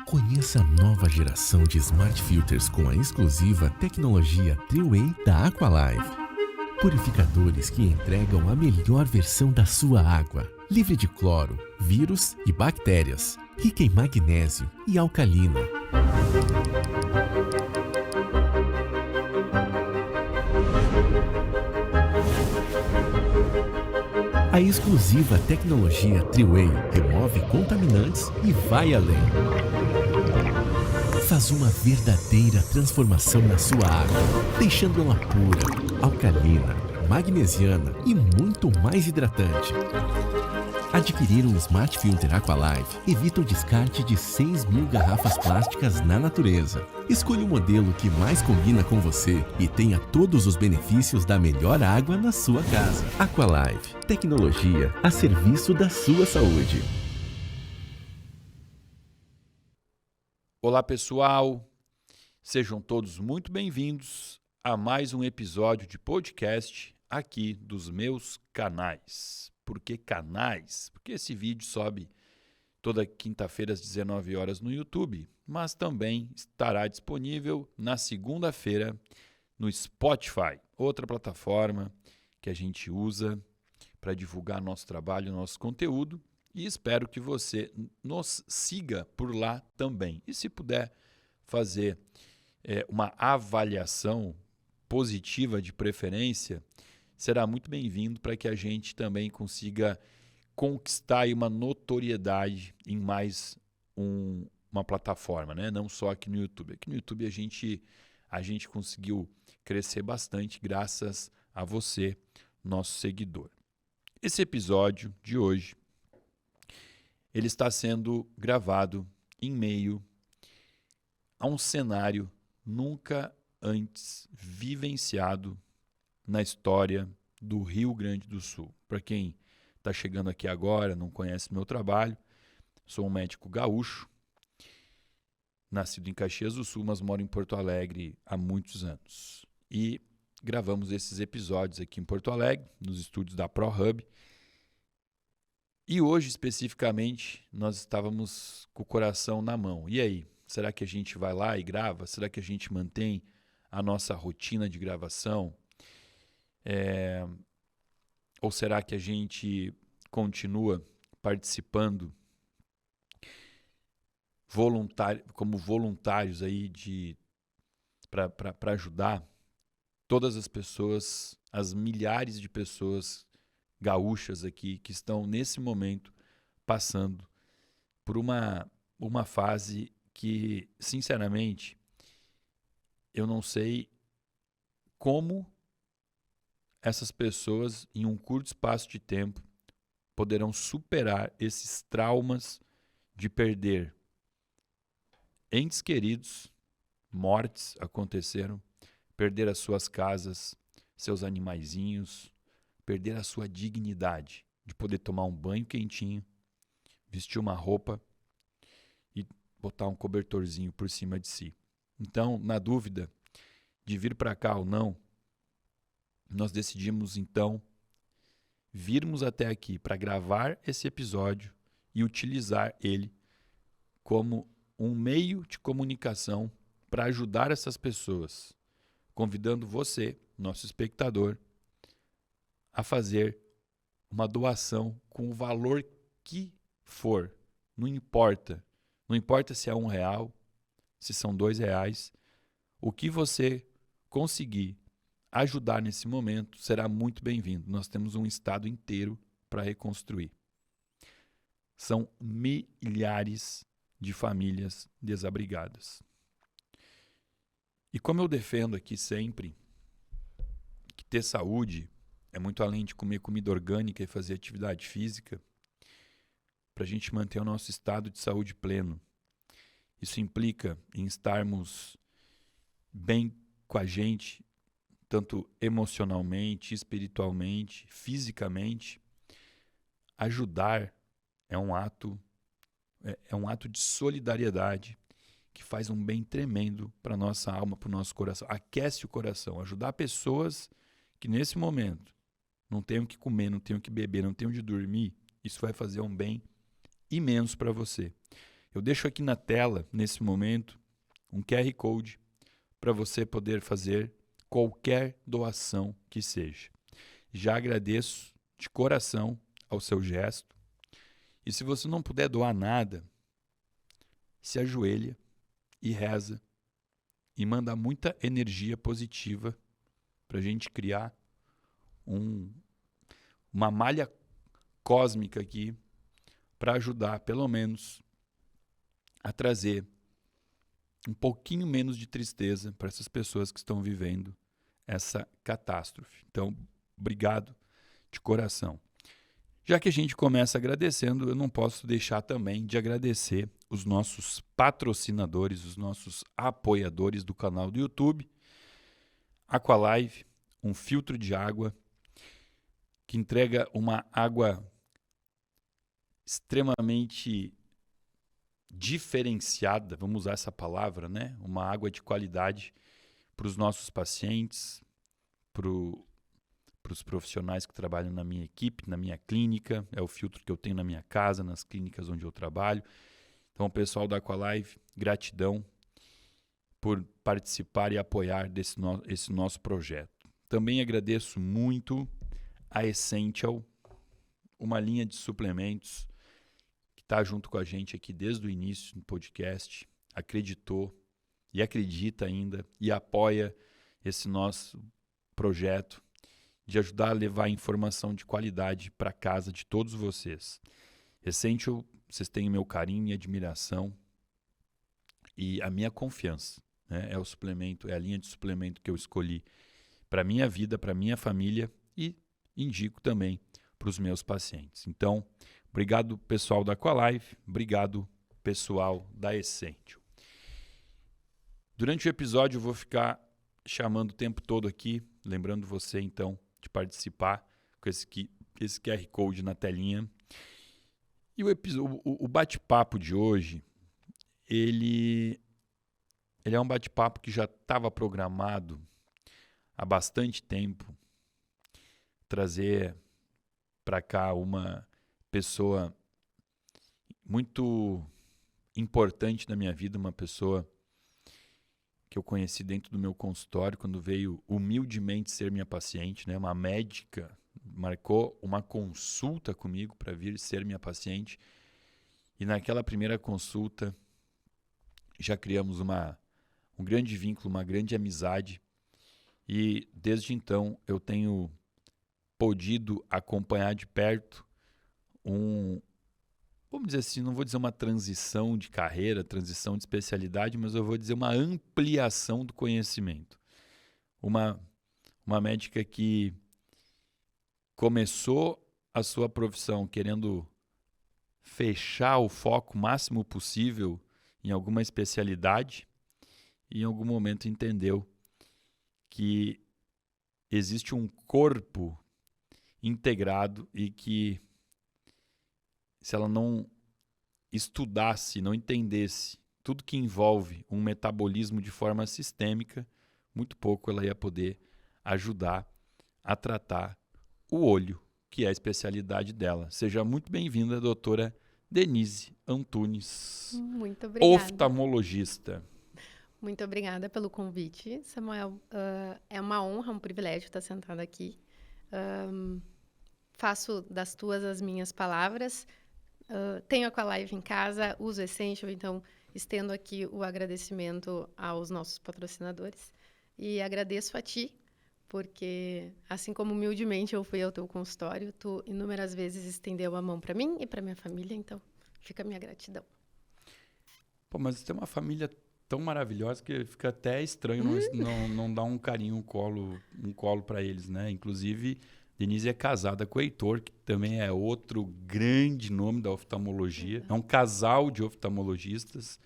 Conheça a nova geração de Smart Filters com a exclusiva tecnologia Triway da Aqualive. Purificadores que entregam a melhor versão da sua água, livre de cloro, vírus e bactérias, rica em magnésio e alcalina. A exclusiva tecnologia Triway remove contaminantes e vai além. Faz uma verdadeira transformação na sua água, deixando ela pura, alcalina, magnesiana e muito mais hidratante. Adquirir um Smart Filter Aqualive evita o descarte de 6.000 garrafas plásticas na natureza. Escolha o modelo que mais combina com você e tenha todos os benefícios da melhor água na sua casa. Aqualive, tecnologia a serviço da sua saúde. Olá pessoal, sejam todos muito bem-vindos a mais um episódio de podcast aqui dos meus canais. Por que canais? Porque esse vídeo sobe toda quinta-feira às 19 horas no YouTube, mas também estará disponível na segunda-feira no Spotify, outra plataforma que a gente usa para divulgar nosso trabalho, nosso conteúdo. E espero que você nos siga por lá também. E se puder fazer uma avaliação positiva de preferência, será muito bem-vindo para que a gente também consiga conquistar aí uma notoriedade em mais uma plataforma, né? Não só aqui no YouTube. Aqui no YouTube a gente conseguiu crescer bastante graças a você, nosso seguidor. Esse episódio de hoje ele está sendo gravado em meio a um cenário nunca antes vivenciado na história do Rio Grande do Sul. Para quem está chegando aqui agora, não conhece meu trabalho, sou um médico gaúcho, nascido em Caxias do Sul, mas moro em Porto Alegre há muitos anos. E gravamos esses episódios aqui em Porto Alegre, nos estúdios da ProHub. E hoje, especificamente, nós estávamos com o coração na mão. E aí, será que a gente vai lá e grava? Será que a gente mantém a nossa rotina de gravação? Ou será que a gente continua participando como voluntários aí para ajudar todas as pessoas, as milhares de pessoas gaúchas aqui que estão nesse momento passando por uma fase que, sinceramente, eu não sei como essas pessoas, em um curto espaço de tempo, poderão superar esses traumas de perder entes queridos, mortes aconteceram, perder as suas casas, seus animaizinhos, perder a sua dignidade de poder tomar um banho quentinho, vestir uma roupa e botar um cobertorzinho por cima de si. Então, na dúvida de vir para cá ou não, nós decidimos então virmos até aqui para gravar esse episódio e utilizar ele como um meio de comunicação para ajudar essas pessoas, convidando você, nosso espectador, a fazer uma doação com o valor que for. Não importa. Não importa se é R$1, se são R$2. O que você conseguir ajudar nesse momento será muito bem-vindo. Nós temos um estado inteiro para reconstruir. São milhares de famílias desabrigadas. E como eu defendo aqui sempre, que ter saúde é muito além de comer comida orgânica e fazer atividade física, para a gente manter o nosso estado de saúde pleno. Isso implica em estarmos bem com a gente, tanto emocionalmente, espiritualmente, fisicamente. Ajudar é um ato de solidariedade que faz um bem tremendo para a nossa alma, para o nosso coração. Aquece o coração. Ajudar pessoas que nesse momento não tenham o que comer, não tenham o que beber, não tenham onde dormir, isso vai fazer um bem imenso para você. Eu deixo aqui na tela, nesse momento, um QR Code para você poder fazer qualquer doação que seja. Já agradeço de coração ao seu gesto. E se você não puder doar nada, se ajoelha e reza e manda muita energia positiva para a gente criar uma malha cósmica aqui para ajudar, pelo menos, a trazer um pouquinho menos de tristeza para essas pessoas que estão vivendo essa catástrofe. Então, obrigado de coração. Já que a gente começa agradecendo, eu não posso deixar também de agradecer os nossos patrocinadores, os nossos apoiadores do canal do YouTube. Aqualive, um filtro de água que entrega uma água extremamente diferenciada, vamos usar essa palavra, né? Uma água de qualidade para os nossos pacientes, para os profissionais que trabalham na minha equipe, na minha clínica. É o filtro que eu tenho na minha casa, nas clínicas onde eu trabalho. Então, pessoal da Aqualive, gratidão por participar e apoiar esse nosso projeto. Também agradeço muito a Essential, uma linha de suplementos que está junto com a gente aqui desde o início do podcast, acreditou e acredita ainda e apoia esse nosso projeto de ajudar a levar informação de qualidade para casa de todos vocês. Essential, vocês têm o meu carinho e admiração e a minha confiança, né? É o suplemento, é a linha de suplemento que eu escolhi para minha vida, para minha família e indico também para os meus pacientes. Então, obrigado pessoal da Aqualive, obrigado pessoal da Essential. Durante o episódio eu vou ficar chamando o tempo todo aqui, lembrando você então de participar com esse QR Code na telinha. E o bate-papo de hoje, ele é um bate-papo que já estava programado há bastante tempo, trazer para cá uma pessoa muito importante na minha vida, uma pessoa que eu conheci dentro do meu consultório quando veio humildemente ser minha paciente, né? Uma médica marcou uma consulta comigo para vir ser minha paciente e naquela primeira consulta já criamos um grande vínculo, uma grande amizade e desde então eu tenho podido acompanhar de perto vamos dizer assim, não vou dizer uma transição de carreira, transição de especialidade, mas eu vou dizer uma ampliação do conhecimento. Uma médica que começou a sua profissão querendo fechar o foco máximo possível em alguma especialidade e em algum momento entendeu que existe um corpo integrado e que se ela não estudasse, não entendesse tudo que envolve um metabolismo de forma sistêmica, muito pouco ela ia poder ajudar a tratar o olho, que é a especialidade dela. Seja muito bem-vinda, doutora Denise Antunes. Muito obrigada. Oftalmologista. Muito obrigada pelo convite, Samuel. É uma honra, um privilégio estar sentada aqui. Faço das tuas as minhas palavras. Tenho a Aqualive em casa, uso Essential, então estendo aqui o agradecimento aos nossos patrocinadores. E agradeço a ti, porque assim como humildemente eu fui ao teu consultório, tu inúmeras vezes estendeu a mão para mim e para minha família, então fica a minha gratidão. Pô, mas você tem uma família tão maravilhosa que fica até estranho não dar um carinho, um colo para eles, né? Inclusive, Denise é casada com o Heitor, que também é outro grande nome da oftalmologia. É um casal de oftalmologistas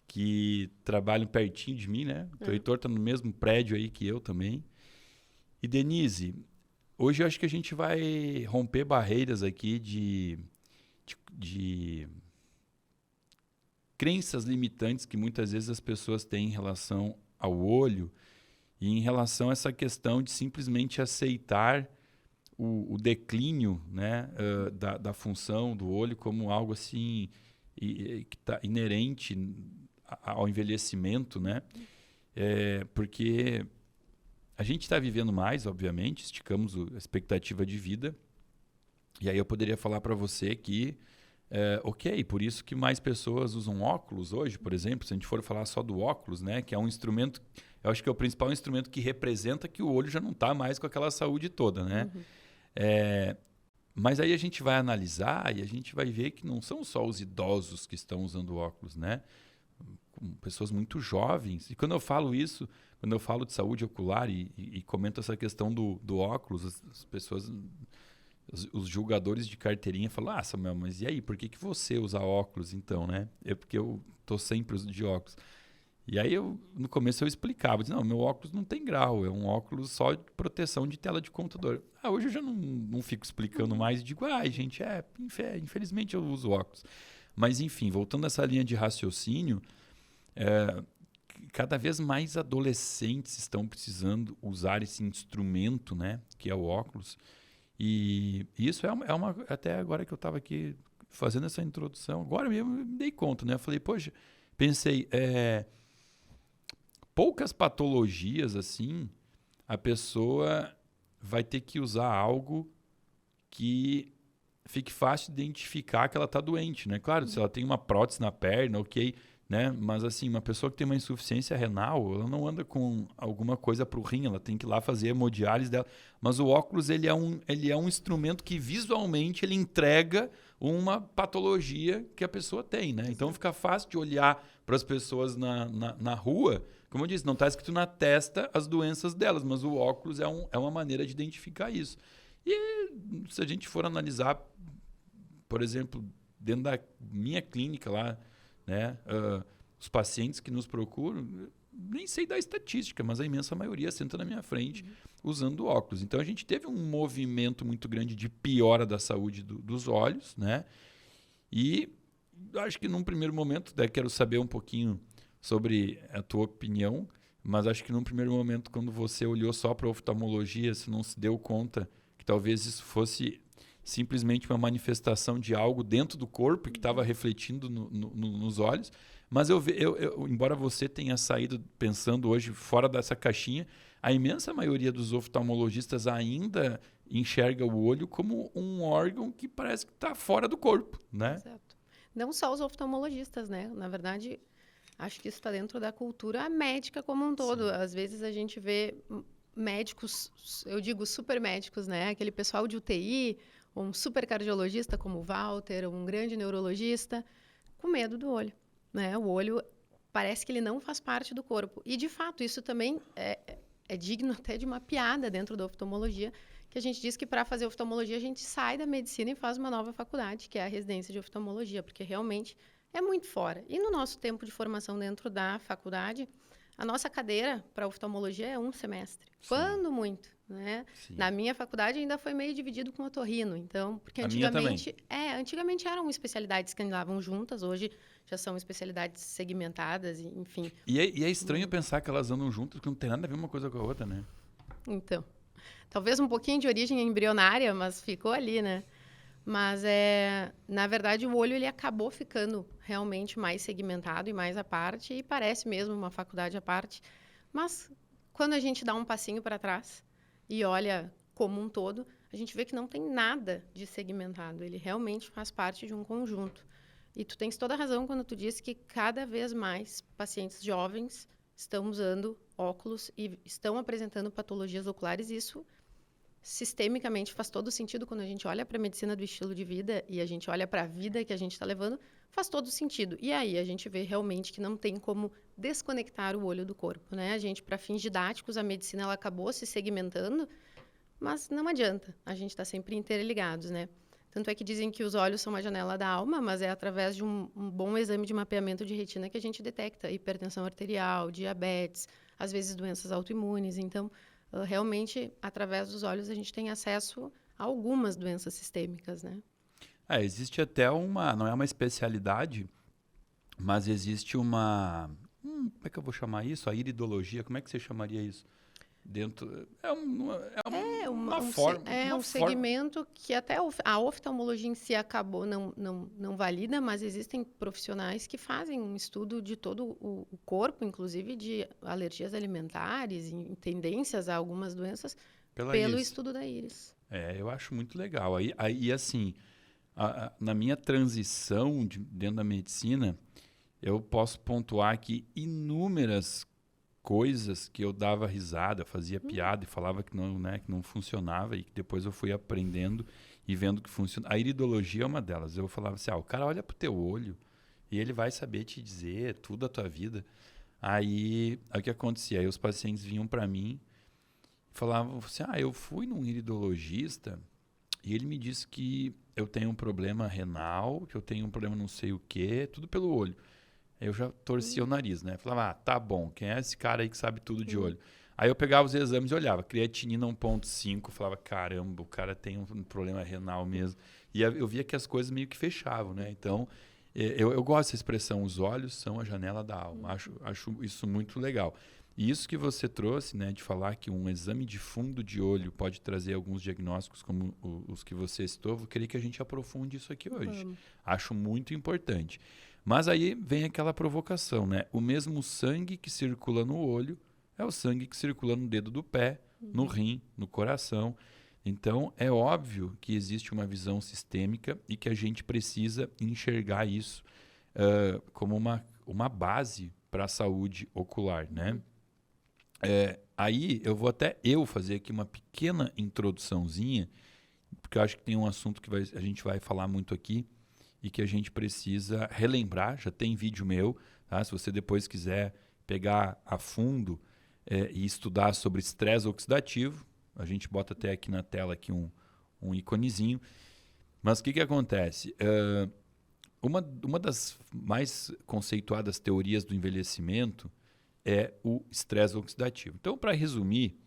que trabalham pertinho de mim, né? O Heitor está no mesmo prédio aí que eu também. E Denise, hoje eu acho que a gente vai romper barreiras aqui de crenças limitantes que muitas vezes as pessoas têm em relação ao olho e em relação a essa questão de simplesmente aceitar o declínio, né, da função do olho como algo assim e que está inerente ao envelhecimento, né? Porque a gente está vivendo mais, obviamente, esticamos a expectativa de vida. E aí eu poderia falar para você que, ok, por isso que mais pessoas usam óculos hoje, por exemplo, se a gente for falar só do óculos, né? Que é um instrumento, eu acho que é o principal instrumento que representa que o olho já não está mais com aquela saúde toda, né? Mas aí a gente vai analisar e a gente vai ver que não são só os idosos que estão usando óculos, né? Pessoas muito jovens. E quando eu falo isso, quando eu falo de saúde ocular e comento essa questão do óculos, as pessoas, os julgadores de carteirinha falam, Samuel, mas e aí, por que você usa óculos então, né? É porque eu tô sempre de óculos. E aí, no começo eu explicava, dizia, não, meu óculos não tem grau, é um óculos só de proteção de tela de computador. Hoje eu já não fico explicando mais, digo, gente, infelizmente eu uso óculos. Mas enfim, voltando a essa linha de raciocínio, cada vez mais adolescentes estão precisando usar esse instrumento, né, que é o óculos. E isso é uma... Até agora que eu estava aqui fazendo essa introdução, agora mesmo eu me dei conta, né? Eu falei, poxa, pensei, poucas patologias assim, a pessoa vai ter que usar algo que fique fácil de identificar que ela está doente, né? Claro, se ela tem uma prótese na perna, ok, né? Mas assim, uma pessoa que tem uma insuficiência renal, ela não anda com alguma coisa para o rim, ela tem que ir lá fazer a hemodiálise dela. Mas o óculos, ele é um instrumento que visualmente ele entrega uma patologia que a pessoa tem, né? Então fica fácil de olhar para as pessoas na rua. Como eu disse, não está escrito na testa as doenças delas, mas o óculos é uma maneira de identificar isso. E se a gente for analisar, por exemplo, dentro da minha clínica lá, né, os pacientes que nos procuram, nem sei da estatística, mas a imensa maioria senta na minha frente usando óculos. Então a gente teve um movimento muito grande de piora da saúde dos olhos, né? E acho que num primeiro momento, quero saber um pouquinho sobre a tua opinião, mas acho que num primeiro momento, quando você olhou só para a oftalmologia, você não se deu conta que talvez isso fosse simplesmente uma manifestação de algo dentro do corpo que estava refletindo nos olhos. Mas embora você tenha saído pensando hoje fora dessa caixinha, a imensa maioria dos oftalmologistas ainda enxerga o olho como um órgão que parece que está fora do corpo, né? Exato. Não só os oftalmologistas, né? Na verdade, acho que isso está dentro da cultura médica como um todo. Sim. Às vezes a gente vê médicos, eu digo super médicos, né? Aquele pessoal de UTI, um super cardiologista como o Walter, um grande neurologista, com medo do olho, né? O olho parece que ele não faz parte do corpo. E, de fato, isso também é digno até de uma piada dentro da oftalmologia, que a gente diz que para fazer oftalmologia a gente sai da medicina e faz uma nova faculdade, que é a residência de oftalmologia, porque realmente é muito fora. E no nosso tempo de formação dentro da faculdade, a nossa cadeira para oftalmologia é 1 semestre. Sim. Quando muito, né? Sim. Na minha faculdade ainda foi meio dividido com otorrino, então, porque antigamente eram especialidades que andavam juntas, hoje já são especialidades segmentadas, enfim. E é estranho pensar que elas andam juntas, porque não tem nada a ver uma coisa com a outra, né? Então, talvez um pouquinho de origem embrionária, mas ficou ali, né? Mas, na verdade, o olho ele acabou ficando realmente mais segmentado e mais à parte, e parece mesmo uma faculdade à parte. Mas, quando a gente dá um passinho para trás e olha como um todo, a gente vê que não tem nada de segmentado. Ele realmente faz parte de um conjunto. E tu tens toda a razão quando tu diz que cada vez mais pacientes jovens estão usando óculos e estão apresentando patologias oculares. Isso sistemicamente faz todo sentido quando a gente olha para a medicina do estilo de vida e a gente olha para a vida que a gente está levando, faz todo sentido. E aí a gente vê realmente que não tem como desconectar o olho do corpo, né? A gente, para fins didáticos, a medicina ela acabou se segmentando, mas não adianta, a gente está sempre interligados, né? Tanto é que dizem que os olhos são uma janela da alma, mas é através de um bom exame de mapeamento de retina que a gente detecta hipertensão arterial, diabetes, às vezes doenças autoimunes. Então, realmente, através dos olhos, a gente tem acesso a algumas doenças sistêmicas, né? Existe até não é uma especialidade, mas existe uma... como é que eu vou chamar isso? A iridologia, como é que você chamaria isso? dentro... É uma um forma... segmento que até a oftalmologia em si acabou não valida, mas existem profissionais que fazem um estudo de todo o corpo, inclusive de alergias alimentares e tendências a algumas doenças, pelo estudo da íris. Eu acho muito legal. Aí assim, na minha transição dentro da medicina, eu posso pontuar aqui inúmeras coisas que eu dava risada, fazia piada e falava que não funcionava, e que depois eu fui aprendendo e vendo que funciona. A iridologia é uma delas. Eu falava assim, o cara olha pro teu olho e ele vai saber te dizer tudo da tua vida. Aí, o que acontecia? Aí os pacientes vinham para mim e falavam assim, eu fui num iridologista e ele me disse que eu tenho um problema renal, que eu tenho um problema não sei o quê, tudo pelo olho. Eu já torcia o nariz, né? Falava, tá bom, quem é esse cara aí que sabe tudo de olho? Aí eu pegava os exames e olhava, creatinina 1,5, falava, caramba, o cara tem um problema renal mesmo. E eu via que as coisas meio que fechavam, né? Então, eu gosto dessa expressão, os olhos são a janela da alma. Acho isso muito legal. E isso que você trouxe, né, de falar que um exame de fundo de olho pode trazer alguns diagnósticos como os que você citou, eu queria que a gente aprofunde isso aqui hoje. Acho muito importante. Mas aí vem aquela provocação, né? O mesmo sangue que circula no olho é o sangue que circula no dedo do pé, no rim, no coração. Então, é óbvio que existe uma visão sistêmica e que a gente precisa enxergar isso como uma base para a saúde ocular, né? Aí eu vou até fazer aqui uma pequena introduçãozinha, porque eu acho que tem um assunto que a gente vai falar muito aqui, e que a gente precisa relembrar. Já tem vídeo meu, tá? Se você depois quiser pegar a fundo e estudar sobre estresse oxidativo, a gente bota até aqui na tela aqui um iconezinho. Mas o que acontece? Uma das mais conceituadas teorias do envelhecimento é o estresse oxidativo. Então, para resumir,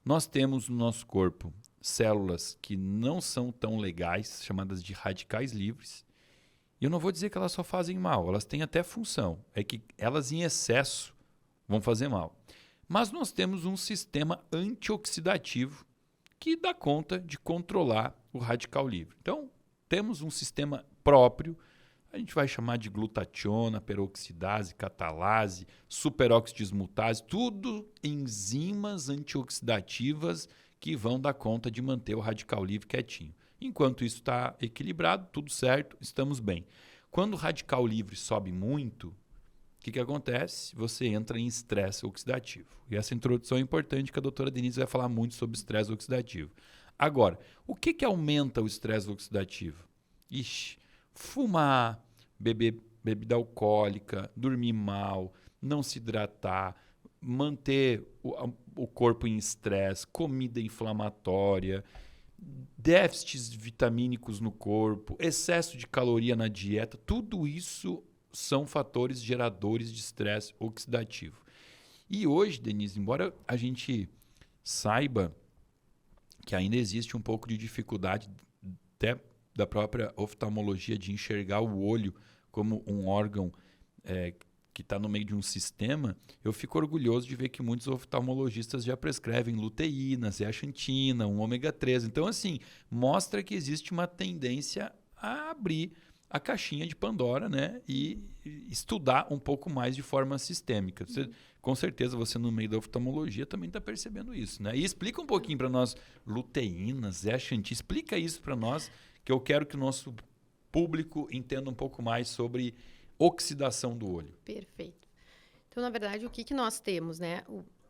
nós temos no nosso corpo células que não são tão legais, chamadas de radicais livres. E eu não vou dizer que elas só fazem mal, elas têm até função. É que elas em excesso vão fazer mal. Mas nós temos um sistema antioxidativo que dá conta de controlar o radical livre. Então, temos um sistema próprio, a gente vai chamar de glutationa, peroxidase, catalase, superoxidismutase, tudo enzimas antioxidativas que vão dar conta de manter o radical livre quietinho. Enquanto isso está equilibrado, tudo certo, estamos bem. Quando o radical livre sobe muito, o que acontece? Você entra em estresse oxidativo. E essa introdução é importante, que a doutora Denise vai falar muito sobre estresse oxidativo. Agora, o que aumenta o estresse oxidativo? Fumar, beber bebida alcoólica, dormir mal, não se hidratar, manter o corpo em estresse, comida inflamatória, déficits vitamínicos no corpo, excesso de caloria na dieta, tudo isso são fatores geradores de estresse oxidativo. E hoje, Denise, embora a gente saiba que ainda existe um pouco de dificuldade até da própria oftalmologia de enxergar o olho como um órgão que está no meio de um sistema, eu fico orgulhoso de ver que muitos oftalmologistas já prescrevem luteína, zeaxantina, um ômega 3. Então, assim, mostra que existe uma tendência a abrir a caixinha de Pandora, né? E estudar um pouco mais de forma sistêmica. Com certeza você, no meio da oftalmologia, também está percebendo isso, né? E explica um pouquinho para nós, luteína, zeaxantina, explica isso para nós, que eu quero que o nosso público entenda um pouco mais sobre oxidação do olho. Perfeito. Então, na verdade, o que nós temos, né?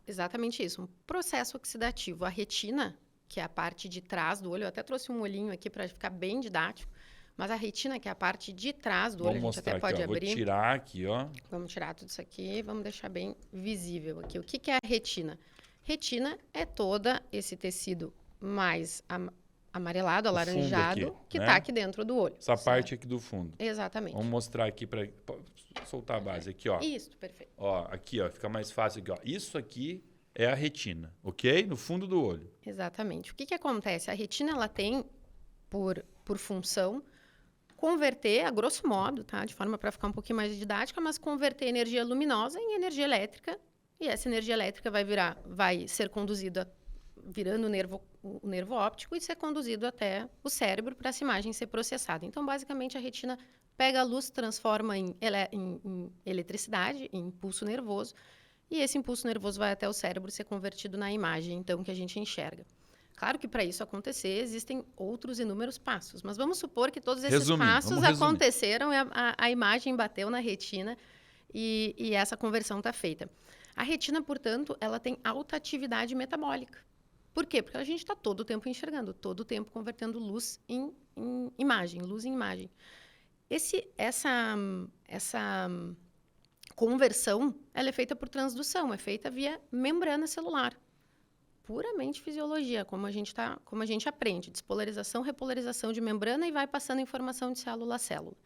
Exatamente isso, um processo oxidativo. A retina, que é a parte de trás do olho, eu até trouxe um olhinho aqui para ficar bem didático, mas a retina, que é a parte de trás do olho, a gente até pode abrir. Vou tirar aqui, ó. Vamos tirar tudo isso aqui, vamos deixar bem visível aqui. O que é a retina? Retina é todo esse tecido mais amarelado, alaranjado, aqui, que está aqui dentro do olho. Essa parte aqui do fundo. Exatamente. Vamos mostrar aqui para soltar a base aqui, ó. Isso, perfeito. Ó, aqui, ó, fica mais fácil aqui, ó. Isso aqui é a retina, ok? No fundo do olho. Exatamente. O que acontece? A retina, ela tem por função converter, a grosso modo, tá? De forma para ficar um pouquinho mais didática, mas converter energia luminosa em energia elétrica e essa energia elétrica vai ser conduzida virando o nervo óptico e ser conduzido até o cérebro para essa imagem ser processada. Então, basicamente, a retina pega a luz, transforma em eletricidade, em impulso nervoso, e esse impulso nervoso vai até o cérebro ser convertido na imagem, então, que a gente enxerga. Claro que para isso acontecer, existem outros inúmeros passos, mas vamos supor que todos esses passos aconteceram e a imagem bateu na retina e essa conversão está feita. A retina, portanto, ela tem alta atividade metabólica. Por quê? Porque a gente está todo o tempo enxergando, todo o tempo convertendo luz em imagem, luz em imagem. Essa conversão, ela é feita por transdução, é feita via membrana celular. Puramente fisiologia, como a gente aprende. Despolarização, repolarização de membrana e vai passando informação de célula a célula.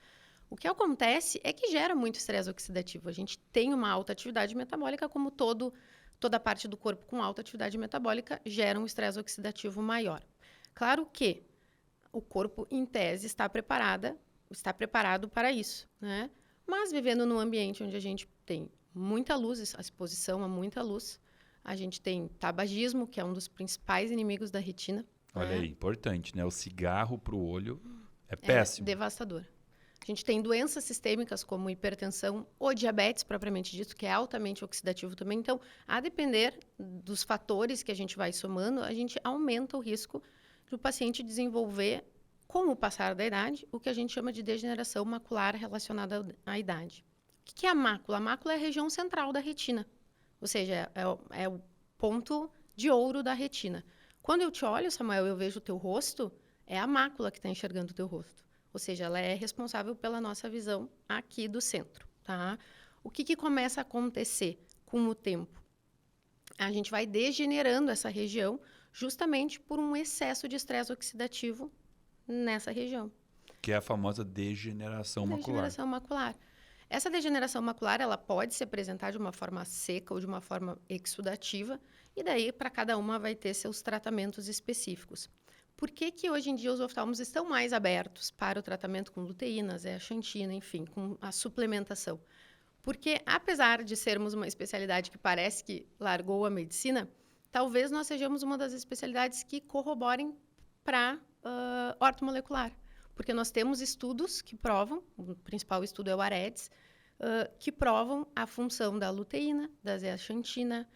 O que acontece é que gera muito estresse oxidativo. A gente tem uma alta atividade metabólica, como toda parte do corpo com alta atividade metabólica gera um estresse oxidativo maior. Claro que o corpo, em tese, está preparado para isso, né? Mas vivendo num ambiente onde a gente tem muita luz, a exposição a muita luz, a gente tem tabagismo, que é um dos principais inimigos da retina. Olha aí, importante, né? O cigarro para o olho é péssimo. É devastador. A gente tem doenças sistêmicas como hipertensão ou diabetes, propriamente dito, que é altamente oxidativo também. Então, a depender dos fatores que a gente vai somando, a gente aumenta o risco do paciente desenvolver, com o passar da idade, o que a gente chama de degeneração macular relacionada à idade. O que é a mácula? A mácula é a região central da retina. Ou seja, é o ponto de ouro da retina. Quando eu te olho, Samuel, eu vejo o teu rosto, é a mácula que está enxergando o teu rosto. Ou seja, ela é responsável pela nossa visão aqui do centro, tá? O que começa a acontecer com o tempo? A gente vai degenerando essa região justamente por um excesso de estresse oxidativo nessa região. Que é a famosa degeneração macular. Degeneração macular. Essa degeneração macular, ela pode se apresentar de uma forma seca ou de uma forma exudativa, e daí, para cada uma, vai ter seus tratamentos específicos. Por que hoje em dia os oftalmos estão mais abertos para o tratamento com luteína, zeaxantina, enfim, com a suplementação? Porque, apesar de sermos uma especialidade que parece que largou a medicina, talvez nós sejamos uma das especialidades que corroborem para ortomolecular. Porque nós temos estudos que provam, o principal estudo é o AREDS, que provam a função da luteína, da zeaxantina,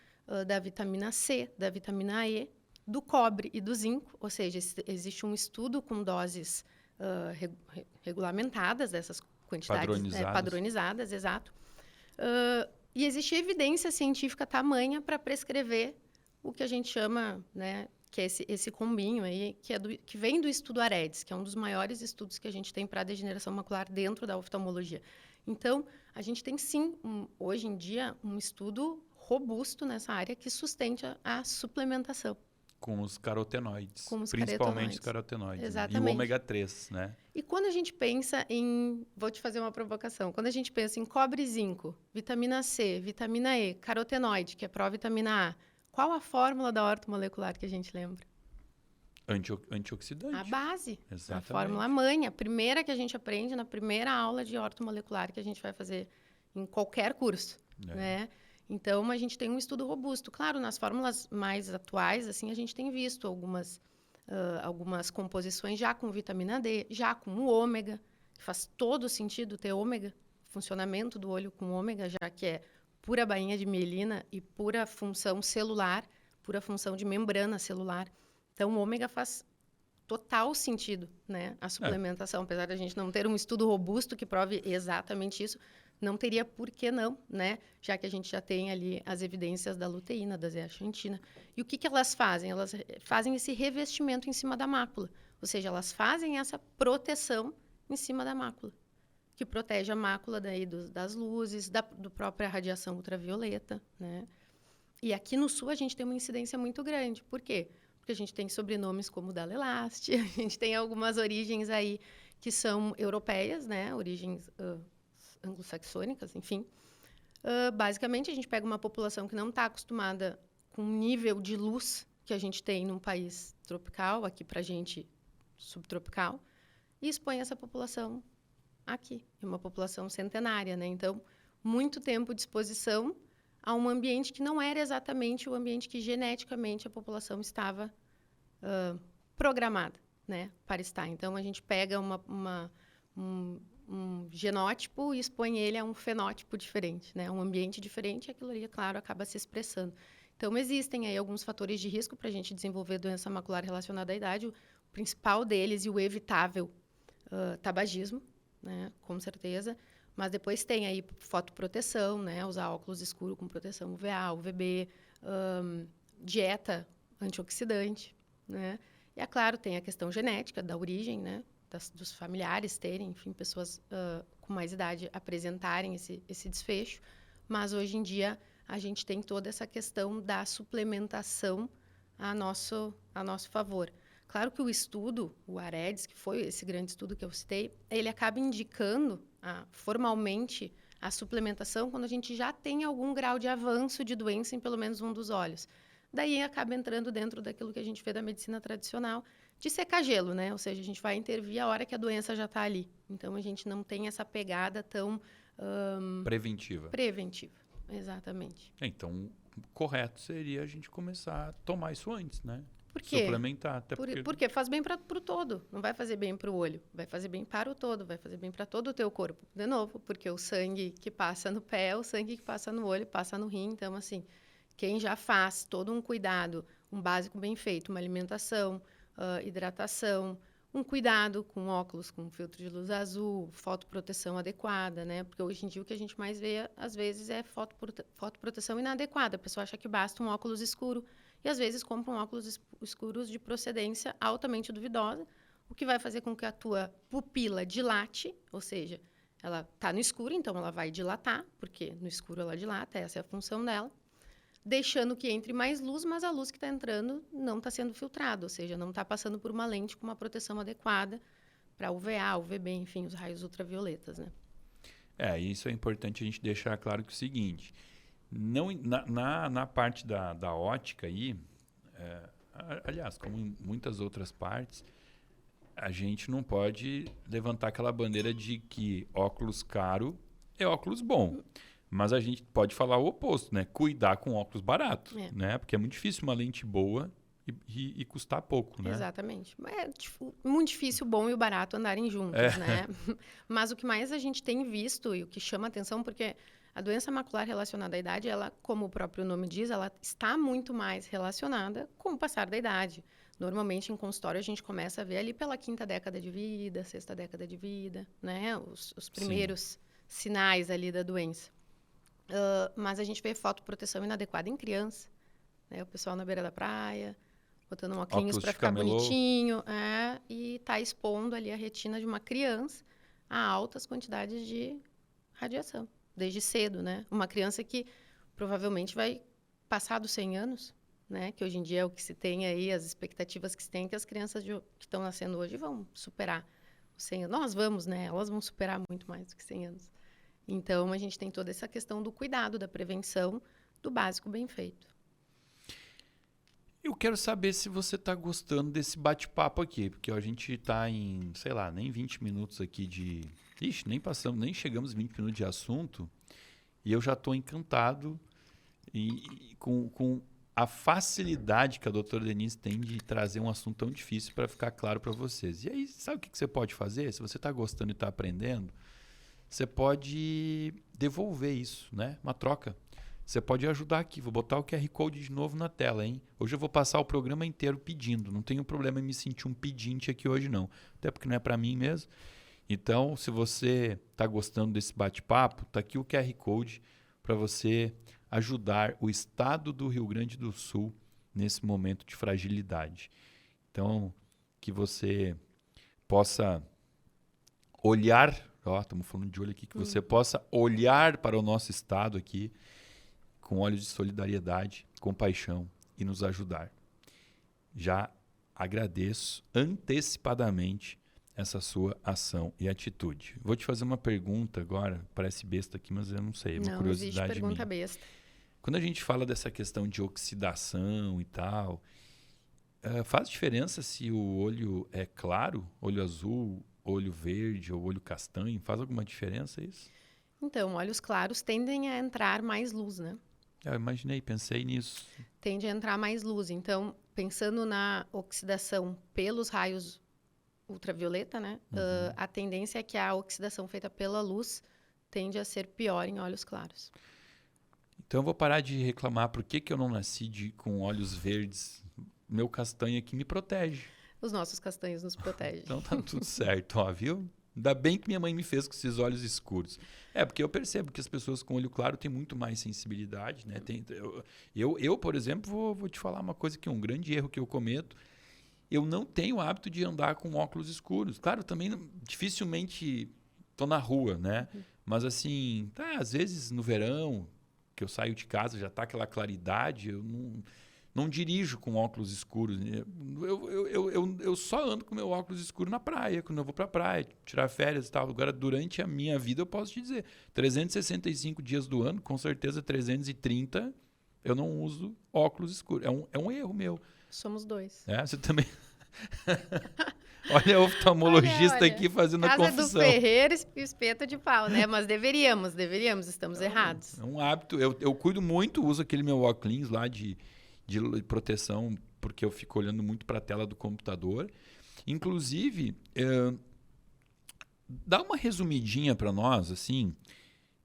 da vitamina C, da vitamina E, do cobre e do zinco, ou seja, existe um estudo com doses regulamentadas, dessas quantidades padronizadas, exato. E existe evidência científica tamanha para prescrever o que a gente chama, né, que é esse combinho aí, que vem do estudo AREDS, que é um dos maiores estudos que a gente tem para a degeneração macular dentro da oftalmologia. Então, a gente tem sim, hoje em dia, um estudo robusto nessa área que sustente a suplementação. Com os carotenoides. Principalmente os carotenoides. Exatamente. Né? E o ômega 3, né? E quando a gente pensa em... Vou te fazer uma provocação. Quando a gente pensa em cobre e zinco, vitamina C, vitamina E, carotenoide, que é provitamina A, qual a fórmula da ortomolecular que a gente lembra? Antioxidante. A base. Exatamente. A fórmula mãe, a primeira que a gente aprende na primeira aula de ortomolecular que a gente vai fazer em qualquer curso, né? Então, a gente tem um estudo robusto. Claro, nas fórmulas mais atuais, assim, a gente tem visto algumas composições já com vitamina D, já com o ômega. Faz todo sentido ter ômega, funcionamento do olho com ômega, já que é pura bainha de mielina e pura função celular, pura função de membrana celular. Então, o ômega faz total sentido, né? A suplementação, apesar de a gente não ter um estudo robusto que prove exatamente isso, não teria por que não, né? Já que a gente já tem ali as evidências da luteína, da zeaxantina. E o que elas fazem? Elas fazem esse revestimento em cima da mácula. Ou seja, elas fazem essa proteção em cima da mácula, que protege a mácula daí das luzes, da própria radiação ultravioleta, né? E aqui no Sul a gente tem uma incidência muito grande. Por quê? Porque a gente tem sobrenomes como Dalelasti, a gente tem algumas origens aí que são europeias, né? Origens anglo-saxônicas, enfim. Basicamente, a gente pega uma população que não está acostumada com o nível de luz que a gente tem num país tropical, aqui para a gente subtropical, e expõe essa população aqui. É uma população centenária, né? Então, muito tempo de exposição a um ambiente que não era exatamente o ambiente que geneticamente a população estava programada, né, para estar. Então, a gente pega um genótipo e expõe ele a um fenótipo diferente, né, um ambiente diferente, e aquilo ali, claro, acaba se expressando. Então, existem aí alguns fatores de risco para a gente desenvolver doença macular relacionada à idade. O principal deles e o evitável, tabagismo, né, com certeza. Mas depois tem aí fotoproteção, né, usar óculos escuros com proteção UVA, UVB, dieta antioxidante, né. E, é claro, tem a questão genética, da origem, né, dos familiares terem, enfim, pessoas com mais idade apresentarem esse desfecho. Mas, hoje em dia, a gente tem toda essa questão da suplementação a nosso favor. Claro que o estudo, o AREDS, que foi esse grande estudo que eu citei, ele acaba indicando formalmente a suplementação quando a gente já tem algum grau de avanço de doença em pelo menos um dos olhos. Daí acaba entrando dentro daquilo que a gente vê da medicina tradicional, de secar gelo, né? Ou seja, a gente vai intervir a hora que a doença já está ali. Então, a gente não tem essa pegada tão... preventiva. Preventiva, exatamente. Então, o correto seria a gente começar a tomar isso antes, né? Por quê? Suplementar. Até porque faz bem para o todo. Não vai fazer bem para o olho. Vai fazer bem para o todo. Vai fazer bem para todo o teu corpo. De novo, porque o sangue que passa no pé, o sangue que passa no olho, passa no rim. Então, assim, quem já faz todo um cuidado, um básico bem feito, uma alimentação, hidratação, um cuidado com óculos, com filtro de luz azul, fotoproteção adequada, né? Porque hoje em dia o que a gente mais vê, às vezes, é fotoproteção inadequada. A pessoa acha que basta um óculos escuro e, às vezes, compra um óculos escuros de procedência altamente duvidosa, o que vai fazer com que a tua pupila dilate, ou seja, ela está no escuro, então ela vai dilatar, porque no escuro ela dilata, essa é a função dela, deixando que entre mais luz, mas a luz que está entrando não está sendo filtrada, ou seja, não está passando por uma lente com uma proteção adequada para UVA, UVB, enfim, os raios ultravioletas, né? Isso é importante a gente deixar claro que é o seguinte, não, na parte da ótica aí, aliás, como em muitas outras partes, a gente não pode levantar aquela bandeira de que óculos caro é óculos bom. Mas a gente pode falar o oposto, né? Cuidar com óculos barato, né? Porque é muito difícil uma lente boa e custar pouco, né? Exatamente. É muito difícil o bom e o barato andarem juntos, né? Mas o que mais a gente tem visto e o que chama atenção, porque a doença macular relacionada à idade, ela, como o próprio nome diz, ela está muito mais relacionada com o passar da idade. Normalmente, em consultório, a gente começa a ver ali pela 5ª década de vida, 6ª década de vida, né? Os primeiros sinais ali da doença. Mas a gente vê fotoproteção inadequada em criança, né? O pessoal na beira da praia, botando um óculos para ficar bonitinho, e está expondo ali a retina de uma criança a altas quantidades de radiação, desde cedo, né? Uma criança que provavelmente vai passar dos 100 anos, né? Que hoje em dia é o que se tem aí, as expectativas que se tem, que as crianças que estão nascendo hoje vão superar os 100 anos. Nós vamos, né? Elas vão superar muito mais do que 100 anos. Então, a gente tem toda essa questão do cuidado, da prevenção, do básico bem feito. Eu quero saber se você está gostando desse bate-papo aqui, porque a gente está em, sei lá, nem 20 minutos aqui de... Ixi, nem chegamos 20 minutos de assunto, e eu já estou encantado com a facilidade que a doutora Denise tem de trazer um assunto tão difícil para ficar claro para vocês. E aí, sabe o que você pode fazer? Se você está gostando e está aprendendo, você pode devolver isso, né? Uma troca. Você pode ajudar aqui. Vou botar o QR Code de novo na tela, hein? Hoje eu vou passar o programa inteiro pedindo. Não tenho problema em me sentir um pedinte aqui hoje, não. Até porque não é para mim mesmo. Então, se você está gostando desse bate-papo, está aqui o QR Code para você ajudar o estado do Rio Grande do Sul nesse momento de fragilidade. Então, que você possa olhar... estamos falando de olho aqui, que você possa olhar para o nosso estado aqui com olhos de solidariedade, compaixão e nos ajudar. Já agradeço antecipadamente essa sua ação e atitude. Vou te fazer uma pergunta agora, parece besta aqui, mas eu não sei, é uma curiosidade minha. Não existe pergunta besta. Quando a gente fala dessa questão de oxidação e tal, faz diferença se o olho é claro, olho azul, olho verde ou olho castanho? Faz alguma diferença isso? Então, olhos claros tendem a entrar mais luz, né? Eu imaginei, pensei nisso. Tende a entrar mais luz. Então, pensando na oxidação pelos raios ultravioleta, né? A tendência é que a oxidação feita pela luz tende a ser pior em olhos claros. Então eu vou parar de reclamar por que eu não nasci com olhos verdes. Meu castanho aqui me protege. Os nossos castanhos nos protegem. Então tá tudo certo, ó, viu? Ainda bem que minha mãe me fez com esses olhos escuros. Porque eu percebo que as pessoas com olho claro têm muito mais sensibilidade, né? Eu, por exemplo, vou te falar uma coisa que é um grande erro que eu cometo. Eu não tenho o hábito de andar com óculos escuros. Claro, também dificilmente tô na rua, né? Mas assim, às vezes no verão, que eu saio de casa, já tá aquela claridade, eu não dirijo com óculos escuros. Eu só ando com meu óculos escuro na praia, quando eu vou pra praia, tirar férias e tal. Agora, durante a minha vida, eu posso te dizer, 365 dias do ano, com certeza 330, eu não uso óculos escuros. É um erro meu. Somos dois. Você também... Olha o oftalmologista olha, aqui fazendo a casa confissão. do ferreiro, espeto de pau, né? Mas deveríamos, estamos errados. É um hábito. Eu cuido muito, uso aquele meu óculos lá de proteção, porque eu fico olhando muito para a tela do computador. Inclusive, dá uma resumidinha para nós, assim,